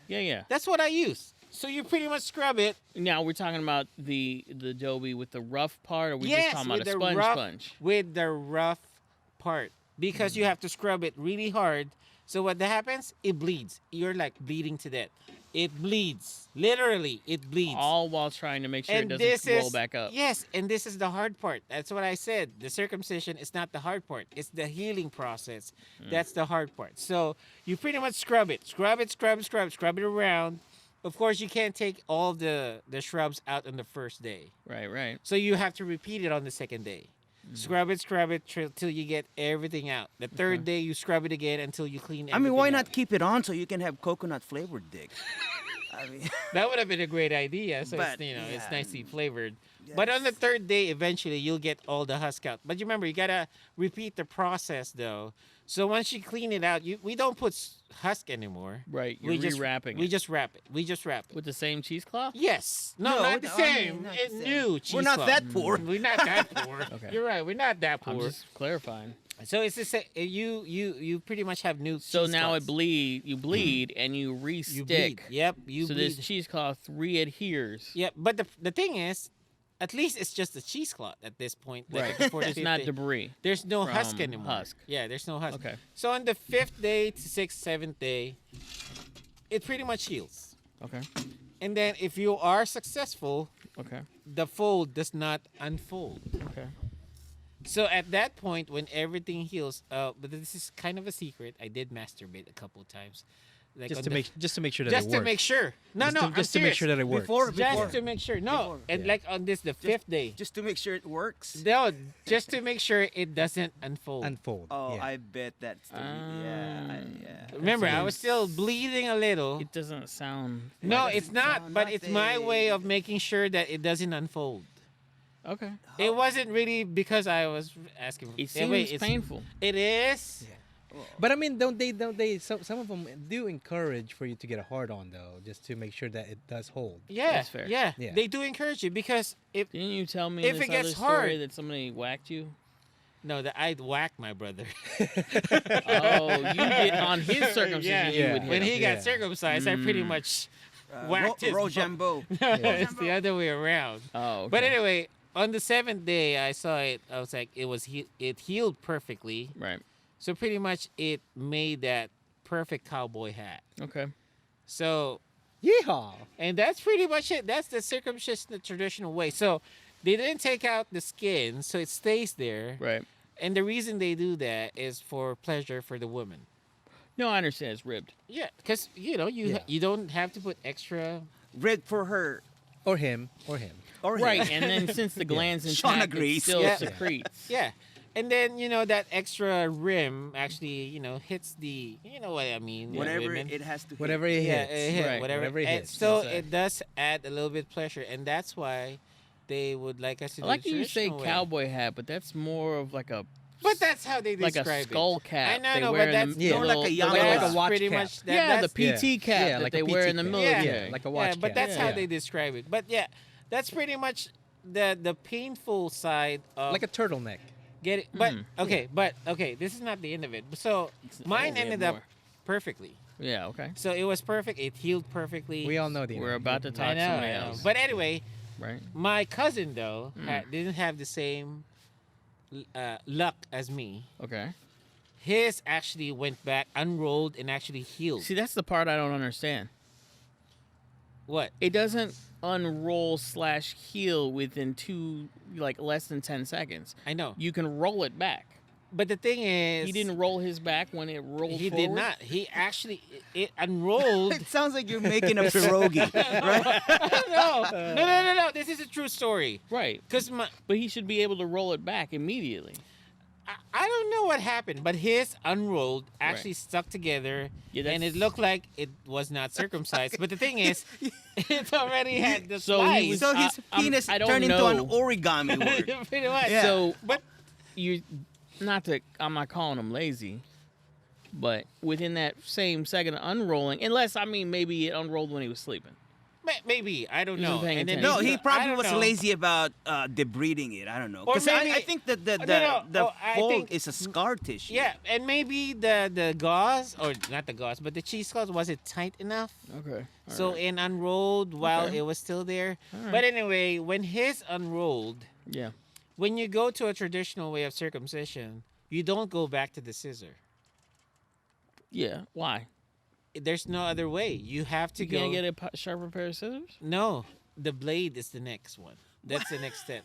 Yeah. That's what I use. So you pretty much scrub it. Now we're talking about the adobe with the rough part, or we Yes, just talking about with a the sponge rough, sponge? with the rough part, because you have to scrub it really hard. So what that happens? It bleeds. You're like bleeding to death. It bleeds. Literally, it bleeds. All while trying to make sure and it this doesn't roll is back up. yes, and this is the hard part. That's what I said. The circumcision is not the hard part. It's the healing process. That's the hard part. So you pretty much scrub it, scrub it, scrub it around. Of course, you can't take all the shrubs out on the first day. Right. So you have to repeat it on the second day. Scrub it till you get everything out. The third day, you scrub it again until you clean everything I mean, why out. not keep it on so you can have coconut flavored dick? I mean, That would have been a great idea. So But, it's yeah. nicely flavored. But on the third day, eventually you'll get all the husk out. But you remember, you gotta repeat the process though. So once you clean it out, we don't put husk anymore. Right. You're We just rewrapping We it. just wrap it. We just wrap it. With the same cheesecloth? Yes. No, No, not the I same. mean, not the same. New We're not cheesecloth. that poor. We're not that poor. Okay. You're right. We're not that I'm poor. just clarifying. So it's the same. You pretty much have new. So now it cheesecloths. you bleed, and you You re-stick. bleed. Yep. You so bleed. this cheesecloth re-adheres. Yep. But the thing is, at least it's just a cheesecloth at this point. Like Right. at the fourth, It's fifth not day. debris. There's no husk from anymore. husk. Yeah, there's no husk. Okay. So on the 5th day to 6th, 7th day, it pretty much heals. Okay. And then if you are successful, Okay. the fold does not unfold. Okay. So at that point, when everything heals, but this is kind of a secret. I did masturbate a couple of times, like Just on to the- make that just it to works. make sure. No, Just no, to, I'm just to make serious. sure that it works. Before- Just to make sure. No, Before. and Yeah. like on this the 5th day. just to make sure it works. No, just to make sure it doesn't unfold. Unfold. Oh, yeah. I bet that's the yeah. Remember, I was still bleeding a little. It doesn't sound. No, Like, it's it not. sound But it's my nothing. way of making sure that it doesn't unfold. Okay. It wasn't really because I was asking. It Yeah, wait, seems it's- painful. It is. But I mean, don't they? Some of them do encourage for you to get a hard on though, just to make sure that it does hold. Yeah, That's fair. Yeah, Yeah. they do encourage you because if Didn't you tell me If this it gets other story hard- that somebody whacked you? no, that I'd whack my brother. Oh, you did on his circumcision. Yeah. You would Yeah. hit When him. he got Yeah. circumcised, I pretty much whacked his. Rojambo. It's the other way around. Oh, okay. But anyway, on the 7th day, I saw it. I was like, it healed perfectly. Right. So pretty much, it made that perfect cowboy hat. Okay. So, Yeehaw! and that's pretty much it. That's the circumcision the traditional way. So, they didn't take out the skin, so it stays there. Right. And the reason they do that is for pleasure for the woman. No, I understand. It's ribbed. Yeah, because Yeah. you don't have to put extra. Red for her. Or him. Or him. Or him. Right. And then since the gland's Sean intact, it agrees. still Yeah. secretes. Yeah. And then, that extra rim actually, hits the, you know what I mean? Whatever women. it has to. Whatever hit. it Yeah, hits. it hit, Right, whatever. whatever it And hits, so that's it. it does add a little bit pleasure, and that's why they would like us to I do like the that you say traditional way. cowboy hat, but that's more of like a But that's how they like describe a skull cap. I know, they no, wear but in that's the, Yeah. the More like little- a the yarmulke. little- That's watch pretty cap. much yeah, the that's, PT cap Yeah, that like they a wear PT in the cap. military. Yeah, like a watch but cap. that's how Yeah. they describe it. But yeah, that's pretty much the painful side of Like a turtleneck. get it. But okay, this is not the end of it. So mine we have ended up more. perfectly. Yeah. Okay. So it was perfect. It healed perfectly. We all know the. We're about to I talk know, somebody I know. else. But anyway, Right. my cousin though Mm. didn't have the same luck as me. Okay. His actually went back, unrolled, and actually healed. See, that's the part I don't understand. What? It doesn't unroll / heal within less than 10 seconds. I know. You can roll it back. But the thing is, He didn't roll his back when it rolled He forward? did not. He actually it unrolled. It sounds like you're making a pierogi, right? No. This is a true story. Right. Cause But he should be able to roll it back immediately. I don't know what happened, but his unrolled actually stuck together, Yeah, and that's- it looked like it was not circumcised. But the thing is, it already had the So he slice. was- So his penis I don't turned into an know. origami word. Pretty much. Yeah. So But I'm not calling him lazy, but within that same second of unrolling, unless maybe it unrolled when he was sleeping. Maybe I don't He wasn't know. paying And then attention. No, he I probably don't was know. lazy about debriding it. I don't know. Or Because maybe- I think that the No, no. I fold think- is a scar tissue. Yeah, and maybe the gauze, or not the gauze, but the cheesecloth, was it tight enough? Okay. So it unrolled while Okay. it was still there. Alright. But anyway, when his unrolled, Yeah. when you go to a traditional way of circumcision, you don't go back to the scissor. Yeah. Why? There's no other way. You have to You go. can't get a sharper pair of scissors? No, the blade is the next one. That's the next step.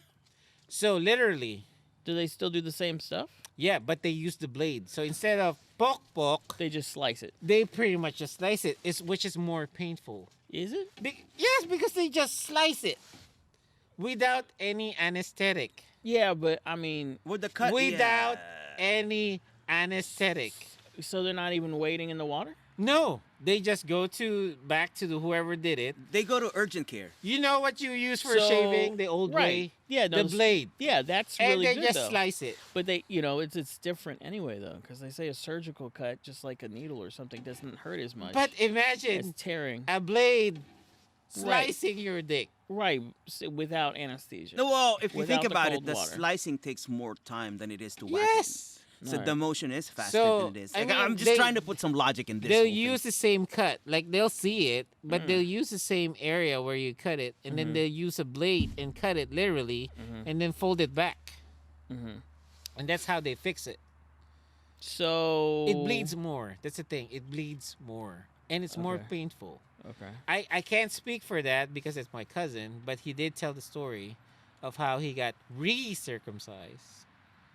So literally, Do they still do the same stuff? yeah, but they use the blade. So instead of poke, They just slice it. they pretty much just slice it, which is more painful. Is it? Yes, because they just slice it without any anesthetic. Yeah, but I mean, With the cut. Without yeah. any anesthetic. so they're not even waiting in the water? No, they just go back to whoever did it. They go to urgent care. You know what you use for So- shaving? The old right. way? Yeah, no, the blade. Yeah, that's And really they good just though. slice it. But they, it's different anyway though, because they say a surgical cut, just like a needle or something, doesn't hurt as much. But it's imagine tearing. a blade Right. slicing your dick. Right, without anesthesia. No, well, if you Without think the about it, cold the water. slicing takes more time than it is to whack Yes. it. So Alright. the motion is faster So, than it is. I Like, mean, I'm just they- trying to put some logic in this. They'll whole thing. use the same cut. Like they'll see it, but Mm. they'll use the same area where you cut it, and then Mhm. they'll use a blade and cut it literally, Mhm. and then fold it back. Mhm. And that's how they fix it. So It bleeds more. That's the thing. It bleeds more, and it's more Okay. painful. Okay. I can't speak for that because it's my cousin, but he did tell the story of how he got re-circumcised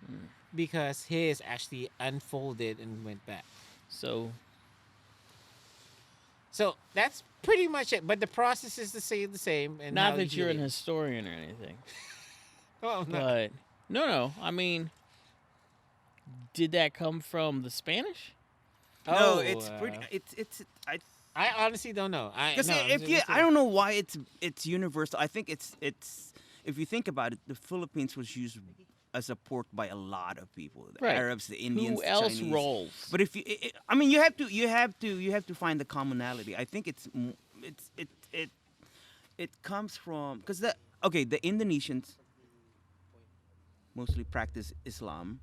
Mm. because his actually unfolded and went back. So So that's pretty much it. But the process is the same. And not how that you you're an heal it. historian or anything, Oh, no. but no. I mean, did that come from the Spanish? No, Oh, it's pretty. It's. I honestly don't know. Because no, if you, I don't know why it's universal. I think it's if you think about it, the Philippines was used as a port by a lot of people, the Right. Arabs, the Indians, Who the else Chinese. rolls? But if you, I mean, you have to find the commonality. I think it comes from because the Indonesians mostly practice Islam.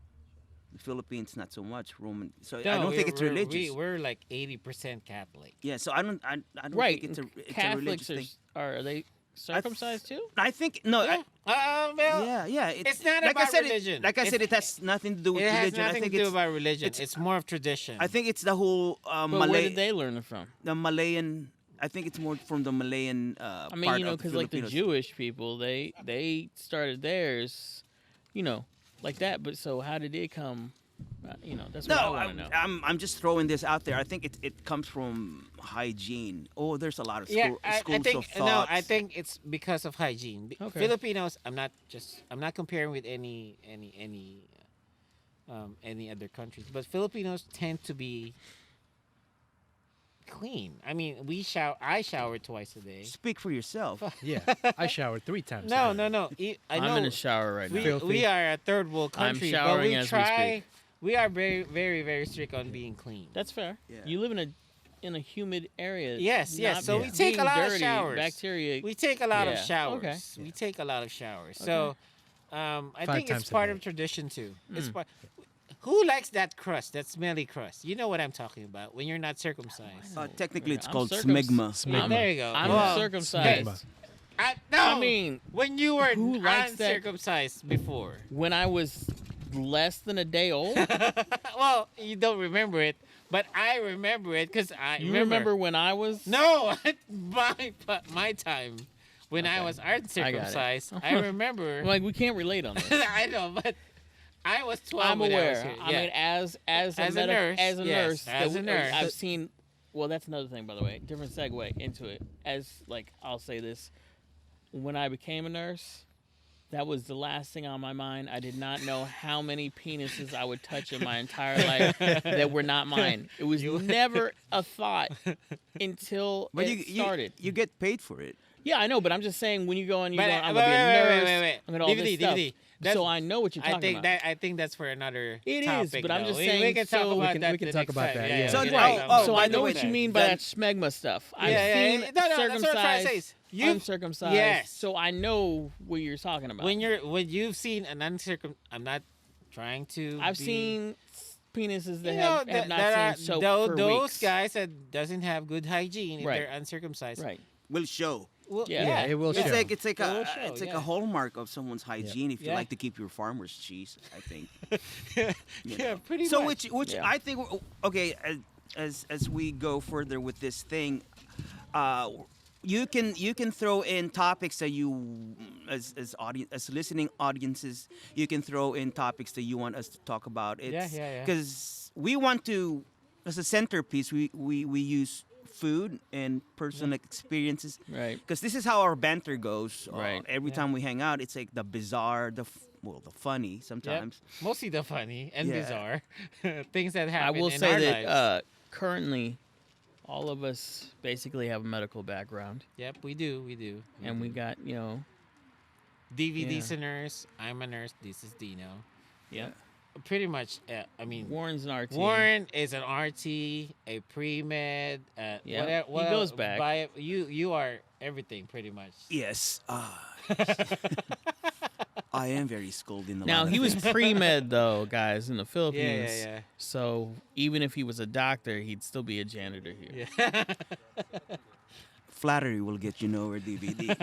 The Philippines not so much Roman. So I don't think it's religious. We're like 80% Catholic. Yeah, so I don't Right. think it's a religious Catholics thing. are they circumcised too? I think no. Yeah. Well, Yeah. it's not like about I said, religion. Like I said, It's- it has nothing to do with it has religion. I nothing think to do it's about religion. it's- It's more of tradition. I think it's the whole But where Malay, did they learn it from? the Malayan. I think it's more from the Malayan I mean, part you know, of the because like the Filipinos. Jewish people, they started theirs, like that. But so how did it come? That's what I No, want to know. I'm just throwing this out there. I think it comes from hygiene. Oh, there's a lot of yeah, I schools think of thoughts. I think it's because of hygiene. Okay. Filipinos, I'm not comparing with any other countries, but Filipinos tend to be clean. I mean, I shower twice a day. Speak for yourself. Yeah, I showered 3 times. No, today. no. I know I'm in the shower right now. Filthy. we are a third world I'm country, but showering we as we try. speak. We are very, very, very strict on being clean. That's fair. Yeah. You live in a humid area. Yes, yes. not So we being take a lot of dirty, showers. Bacteria. We take a lot of Yeah, showers. okay. We take a lot of showers. So, I 5 think times it's a part day. of tradition too. It's Mm. part. Who likes that crust? That smelly crust. You know what I'm talking about. When you're not circumcised. Technically, it's I'm called circumc- smegma. Yeah, Smegma. there you go. I'm Well, circumcised. Smegma. no. I mean, when you were who likes that- uncircumcised before. when I was less than a day old. Well, you don't remember it, but I remember it because I You remember when I was? No, my time when I Okay. was I got it. uncircumcised. I remember. I'm like, we can't relate on this. I know, but I was 12. I'm when aware. I was here. I Yeah. mean, as As a medic- nurse, as a yes, nurse, as a nurse. I've seen. Well, that's another thing, by the way. Different segue into it. I'll say this: when I became a nurse, that was the last thing on my mind. I did not know how many penises I would touch in my entire life that were not mine. It was never a thought until But it started. you get paid for it. Yeah, I know, but I'm just saying when you go and you But go, I'm gonna be a nurse. I'm gonna all this stuff. That's- So I know what you're talking about. I think that's for another It is, topic. but I'm though. just we saying, can talk so- about We can- that. we can the talk next about time. that, Yeah, yeah. So we can right, talk about So by I the know way, what you mean by then- that smegma stuff. I've Yeah, seen no, that's what I'm trying to say. circumcised, You- uncircumcised. Yes. So I know what you're talking about. when you've seen an I'm not trying to. I've be, seen penises that you know, have not that seen soap are, for those weeks. guys that doesn't have good hygiene if Right. they're uncircumcised. Right. Will show. Well, Yeah. it will It's show. like it's like It will a show, it's like yeah. a hallmark of someone's hygiene if you Yeah. like to keep your farmer's cheese. I think. yeah, pretty So much. which Yeah. I think okay, as we go further with this thing, you can throw in topics that you as audience as listening audiences, you can throw in topics that you want us to talk about. It's yeah. because we want to, as a centerpiece, we use food and personal experiences, Right. because this is how our banter goes. Right. Every Yeah. time we hang out, it's like the bizarre, the funny Yep. sometimes. Mostly the funny and Yeah. bizarre things that I happen will in say our that lives. currently, all of us basically have a medical background, Yep, we do. and we got DVD Yeah. nurse. I'm a nurse. This is Dino. yeah. Pretty much. I mean, Warren's an RT. Warren is an RT, a pre-med. Yeah, what he goes else? back. You are everything pretty much. Yes. I am very schooled in the Now lot of he was things. pre-med though, guys, in the Philippines. Yeah. So even if he was a doctor, he'd still be a janitor here. Yeah. Flattery will get you nowhere, DVD.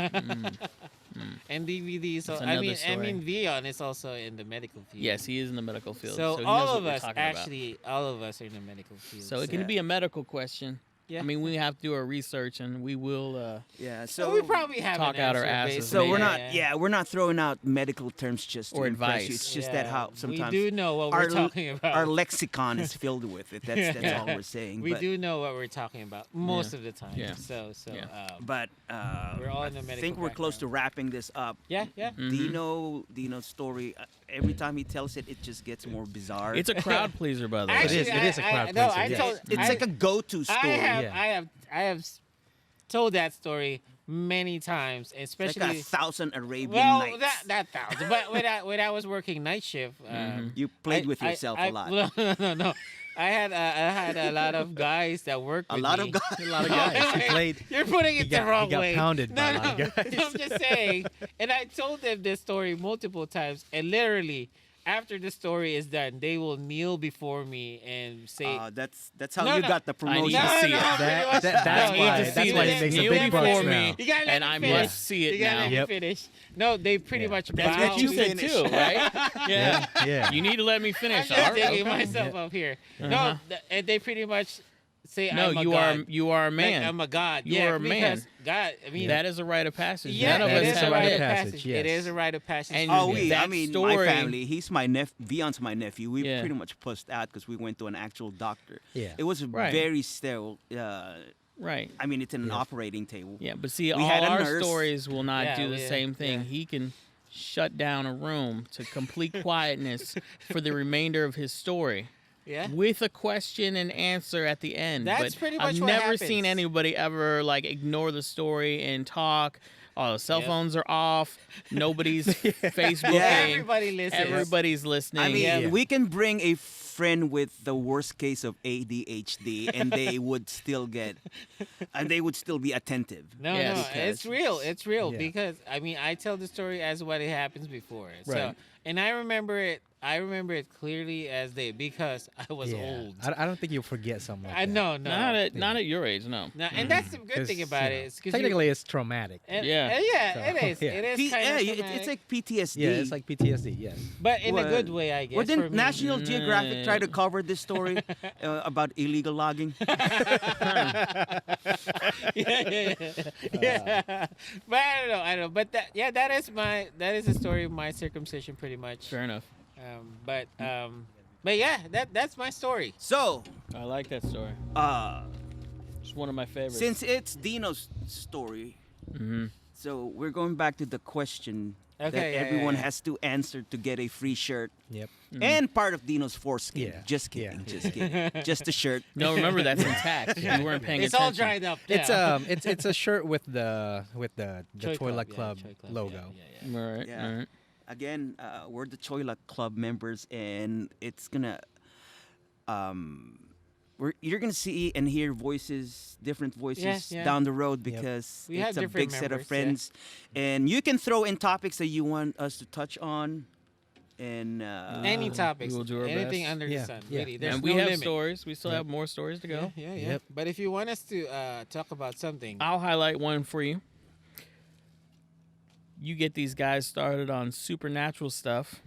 And DVD. So That's I another mean, story. Vion is also in the medical field. Yes, he is in the medical field. So, he knows all what of we're us talking about. actually, all of us are in the medical field. So it can Yeah. be a medical question. Yeah. I mean, we have to do our research, and we will. Yeah. so So we probably have talk an out our answer asses, based So on- we're not. Yeah, we're not throwing out medical terms just to Or impress advice. you. It's just Yeah, that how sometimes we do know what our we're talking about. our lexicon is filled with it. That's all we're saying. We but, do know what we're talking about most of the time. Yeah. So Yeah. But We're all I in the medical think we're close to wrapping this up. yeah. Mhm. Dino's story. Every time he tells it, it just gets more bizarre. It's a crowd pleaser, by the way. Actually, It is a crowd no, pleaser, I yes. told. it's like a go-to story. I have told that story many times, Like especially. 1,000 Arabian well, Nights. that thousand. But when I was working night shift, You played with yourself a lot. No. I had a lot of guys that worked A with lot me. of guys. A lot of guys. He played. You're putting it got- the wrong he got way. pounded no, by a no. lot of guys. I'm just saying. And I told them this story multiple times, and literally, after the story is done, they will kneel before me and say, That's how No, you no. got the I promotion. need to see it. That's No, why. you That's why he makes a Kneel big bucks before now. me, You gotta let and me I finish. must see it You gotta now. let me Yep. finish. No, they pretty Yeah. much That's bow what you to said finish. too, right? Yeah. Yeah. You need to let me I'm finish. just All right. digging Okay. myself up here. Uh-huh. No, and they pretty much say, No, I'm a you god. are a man. Like, I'm a god. You yeah, are a man. because God, I mean, That is a rite of passage. yeah, None of that it us is have a rite it. of passage, passage. yes. It is a rite of passage. And Oh, for me. I that mean, story- my family. He's my Beyond's my nephew. We Yeah. pretty much pussed out because we went to an actual doctor. Yeah. It was Right. very sterile. Right. I mean, it's in an Yeah. operating table. Yeah, but see, We all had a our nurse. stories will not Yeah, do the yeah, same thing. yeah. He can shut down a room to complete quietness for the remainder of his story Yeah. with a question and answer at the end. That's but pretty much I've what never seen happens. anybody ever like ignore the story and talk. Oh, the cell Yep. phones are off. Nobody's Facebooking. Yeah. Everybody listens. Everybody's listening. I mean, Yeah. we can bring a friend with the worst case of ADHD, and they would still be attentive. No, Yes. no, Because- it's real. It's real Yeah. because I mean I tell the story as what it happens before. So Right. and I remember it. I remember it clearly as day because I was Yeah. old. I don't think you'll forget something like I that. know, no, Not at your age, no. no, and that's the good 'Cause, thing about you it. know, Is 'cause technically, it's traumatic. Yeah. yeah, So, it is. yeah. It is P- kind yeah, of it's like PTSD. Yeah, it's like PTSD. Yes. but in a Well, good way, I guess. Well, for didn't me. National Geographic try to cover this story about illegal logging? yeah. But I don't know. But that is the story of my circumcision, pretty much. Fair enough. But yeah, that's my story. So, I like that story. It's one of my favorites. since it's Dino's story, Mhm. so we're going back to the question Okay, that yeah, everyone yeah. has to answer to get a free shirt Yep. and part of Dino's foreskin. Yeah. Just kidding, Yeah. just kidding. Just the shirt. No, remember that's intact. You weren't paying It's attention. all dried up. It's now. it's a shirt with the Choi Toilet yeah, Club Choi Club, logo. Yeah, yeah, All right. Yeah. All right. Again, we're the Choi Club members, and it's gonna you're gonna see and hear voices, different voices Yeah. down the road because We have it's a different big set of members, yeah. friends, and you can throw in topics that you want us to touch on, and Any topics, we will do our anything best. under Yeah, the sun. yeah. Really, there's And we no have limit. stories. We still Yep. have more stories to go. Yeah, yeah. Yep. But if you want us to talk about something, I'll highlight one for you. You get these guys started on supernatural stuff.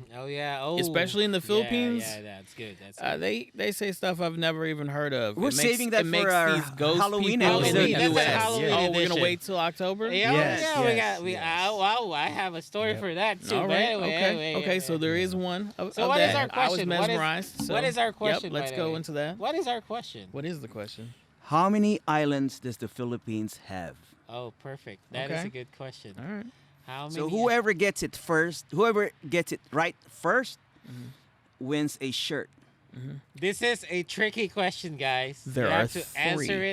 Especially in the Philippines. Yeah, that's good. That's good. They say stuff I've never even heard of. We're saving that it makes for our these ghost Halloween people in the episode. That's a US. Halloween Oh, we're edition. gonna wait till October. Yeah, Yes, yeah, yes, we yes. wow, I have a story Yep. for that too. All but right. anyway, Okay. anyway, Okay. yeah, So yeah. there is one. So of what is that. our question? I was What is- mesmerized. so- what is our question, Yep. Let's by the go way? into that. What is our question? What is the question? how many islands does the Philippines have? Oh, perfect. That is Okay. a good question. All right. How many? So whoever gets it right first, Mm-hmm. wins a shirt. This is a tricky question, guys. There you are have to answer three.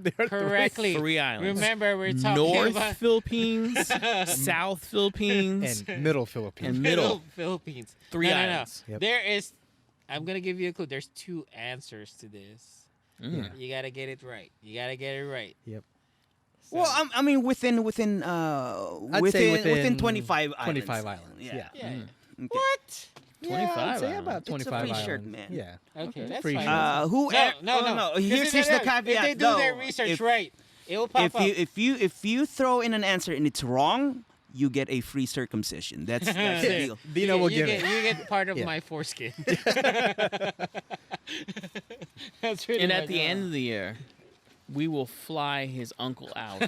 it correctly. Three islands. Remember, we're talking North about Philippines, South Philippines, And Middle Philippines. and middle. Philippines. Three no, islands. No. Yep. There is. I'm gonna give you a clue. There's two answers to this. Mm. You gotta get it right. You gotta get it right. Yep. So- Well, I mean, within say within 25 islands. 25 islands. Yeah. yeah. Mm. Okay. What? 25 I'd say islands. about It's a 25 free islands. shirt, man. Yeah. Okay, that's Free fine. shirt. Who? No. Here's the caveat. If they do though. their research If- right, it will pop If you throw in an answer and it's wrong, you get a free circumcision. That's the deal. Dino will you give get, it. You get part of Yeah. my foreskin. That's really And at much the all. end of the year, we will fly his uncle out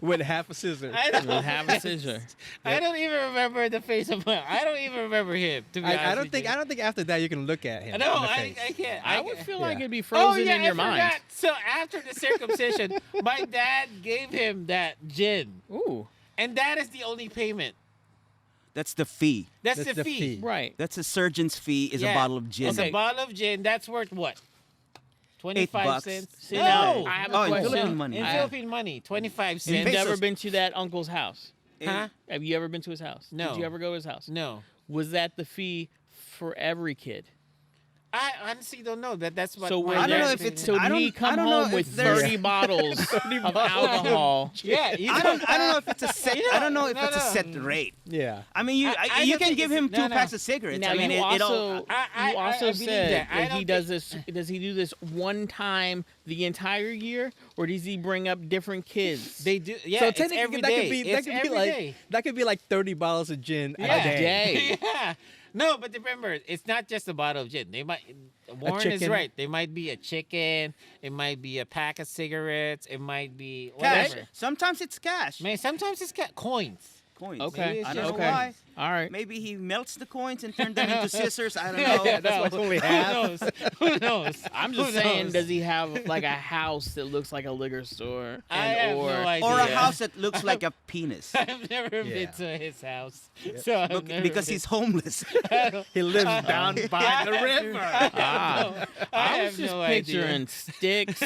With half a scissor. I with don't, half a scissor. I don't even remember the face of my. I don't even remember him. To be honest I don't with think you. I don't think after that you can look at him. No, in the I face. can't. I would feel like Yeah. it'd be Oh frozen yeah, in your I mind. forgot. So after the circumcision, my dad gave him that gin, Ooh, and that is the only payment. That's the fee. That's, That's the the fee. fee. right. That's a surgeon's fee. Is Yeah. a bottle of gin. It's a bottle of gin. That's worth what? 25 $8. cents. See, No, now, I have a Oh, in question. Philippine money. in I- Philippine money, 25 You've cents. pesos. never been to that uncle's house. Huh? Have you ever been to his house? No. Did you ever go to his house? No, Was that the fee for every kid? I honestly don't know. That's what. So my were I don't know there- if it's- So I did he don't- come I don't know home if with there's- 30 bottles of alcohol? Yeah, you I don't know if it's a set. You know, I don't know if no, it's a no. set rate. Yeah. I mean, I you don't can think give it's- him no, two no. packs of cigarettes. Now I mean, you it all. also I you also believe said that. I that he don't does this. Does he do this one time the entire year, or does he bring up different kids? They do. Yeah, so it's technically every that day. could be It's that could be every like day. that could be like 30 bottles of gin Yeah. a day. Yeah. No, but remember, it's not just a bottle of gin. They might. Warren is chicken. right. They might be a chicken. It might be a pack of cigarettes. It might be Cash. whatever. Sometimes it's cash. Man, sometimes it's coins. Coins. Okay. Maybe it's I don't just know okay. why. All right. Maybe he melts the coins and turns them into scissors. I don't know. Yeah, that's why it's only half. Who knows? Who knows? I'm Who just saying, knows? does he have like a house that looks like a liquor store? I have no idea. Or a Yeah. house that looks like a penis. I've never been Yeah. to his house, so I've Look, never because been. he's homeless. He lives down by the river. Ah, I was have just no idea. picturing sticks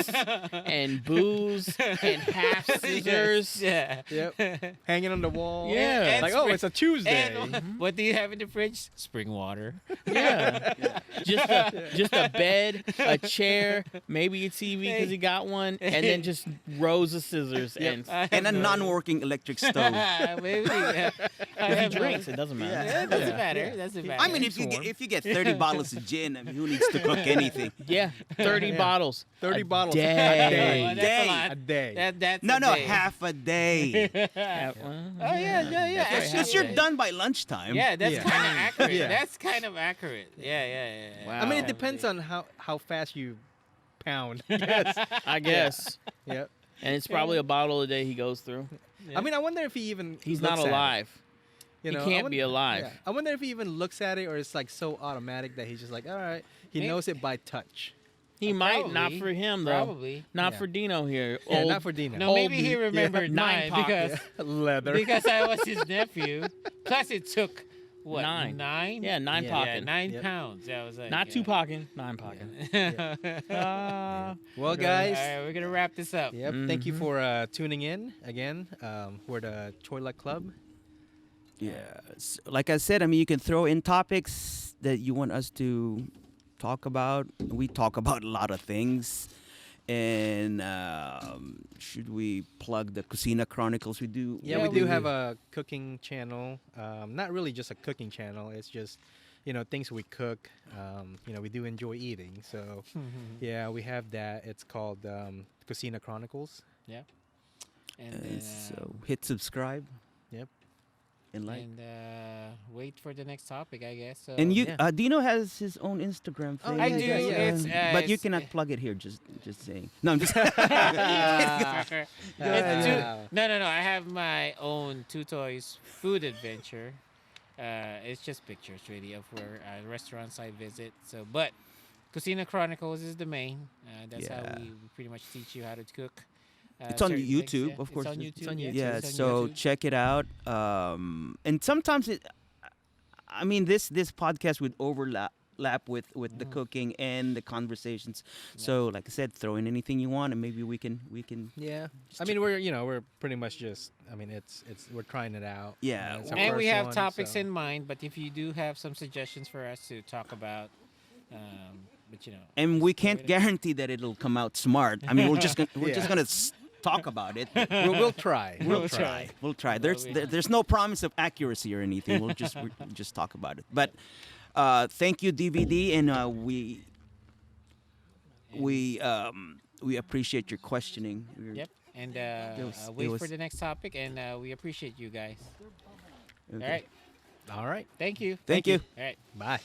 and booze and half scissors. Yeah. Yep. Hanging on the wall. Yeah. Like, oh, it's a Tuesday. And what do you have in the fridge? Spring water. Yeah. Just a bed, a chair, maybe a TV because he got one, and then just rows of scissors. And And a non-working electric stove. Maybe. Yeah. I if he have no- drinks, it doesn't matter. Yeah, it doesn't matter. It doesn't matter. I mean, if you get 30 bottles of gin, I mean, who needs to cook anything? Yeah, 30 bottles. 30 A bottles day. a day. Oh, that's day. a lot. A day. That's No, a no, day. half a day. Oh yeah. Because you're done by lunchtime. Yeah, that's Yeah. kind of accurate. Yeah. That's kind of accurate. Yeah. Wow. I mean, it Wow. depends on how fast you pound. Yes. I guess. Yep. And it's probably a bottle a day he goes through. I mean, I wonder if he even He's looks not at it. alive. You He know, can't I wonder- be alive. yeah. I wonder if he even looks at it or it's like so automatic that he's just like, all right. He Maybe- knows it by touch. He might not Probably. for him though. Probably. Not Yeah. for Dino here. Yeah, Old- not for Dino. No, maybe Old he dude. remembered Nine mine because pockets. Leather. because I was his nephew. Plus, it took what Nine. nine? Yeah, 9 Yeah. Yeah, pocket. 9 Yep. pounds. I was like, Not 2 pocket. 9 pocket. Yeah. Well, All guys. right, we're gonna wrap this up. Yep. Thank you for tuning in again. We're the Choi Luck Club. Yes. Like I said, I mean, you can throw in topics that you want us to talk about. We talk about a lot of things. And should we plug the Cucina Chronicles? We do. Yeah, Yeah, we do we have do. a cooking channel. Not really just a cooking channel. It's just, things we cook. We do enjoy eating. So, yeah, we have that. It's called Cucina Chronicles. Yeah. And And then, so hit subscribe. Yep. And like. and wait for the next topic, I guess. So. And you, Yeah. Dino has his own Instagram Oh, thing. I yeah, do. yeah, yeah. It's, but you it's- cannot plug it here. Just saying. No, I'm just. Sucker. It's Yeah. no. I have my own Two Toys food adventure. It's just pictures, really, of where restaurants I visit. So, but Cucina Chronicles is the main. That's how Yeah. we pretty much teach you how to cook. It's on certain YouTube, things, yeah. of course. It's on It's YouTube. on yeah, YouTube. Yeah. it's on So YouTube. check it out. And sometimes I mean, this podcast would overlap with the cooking and the conversations. So, like I said, throw in anything you want, and maybe we can. Yeah. I mean, we're pretty much just. I mean, it's we're trying it out. Yeah. It's our And we first have one, topics so- in mind, but if you do have some suggestions for us to talk about, but And we can't guarantee that it'll come out smart. I mean, we're just Yeah. gonna talk about it. We'll try. We'll try. We'll try. Well, There's no promise of accuracy or anything. We'll just talk about it. But thank you, DVD, and we appreciate your questioning. Yep. And was- wait it for was- the next topic, and we appreciate you guys. Okay. All right. All right. Thank you. Thank you. All right. Bye.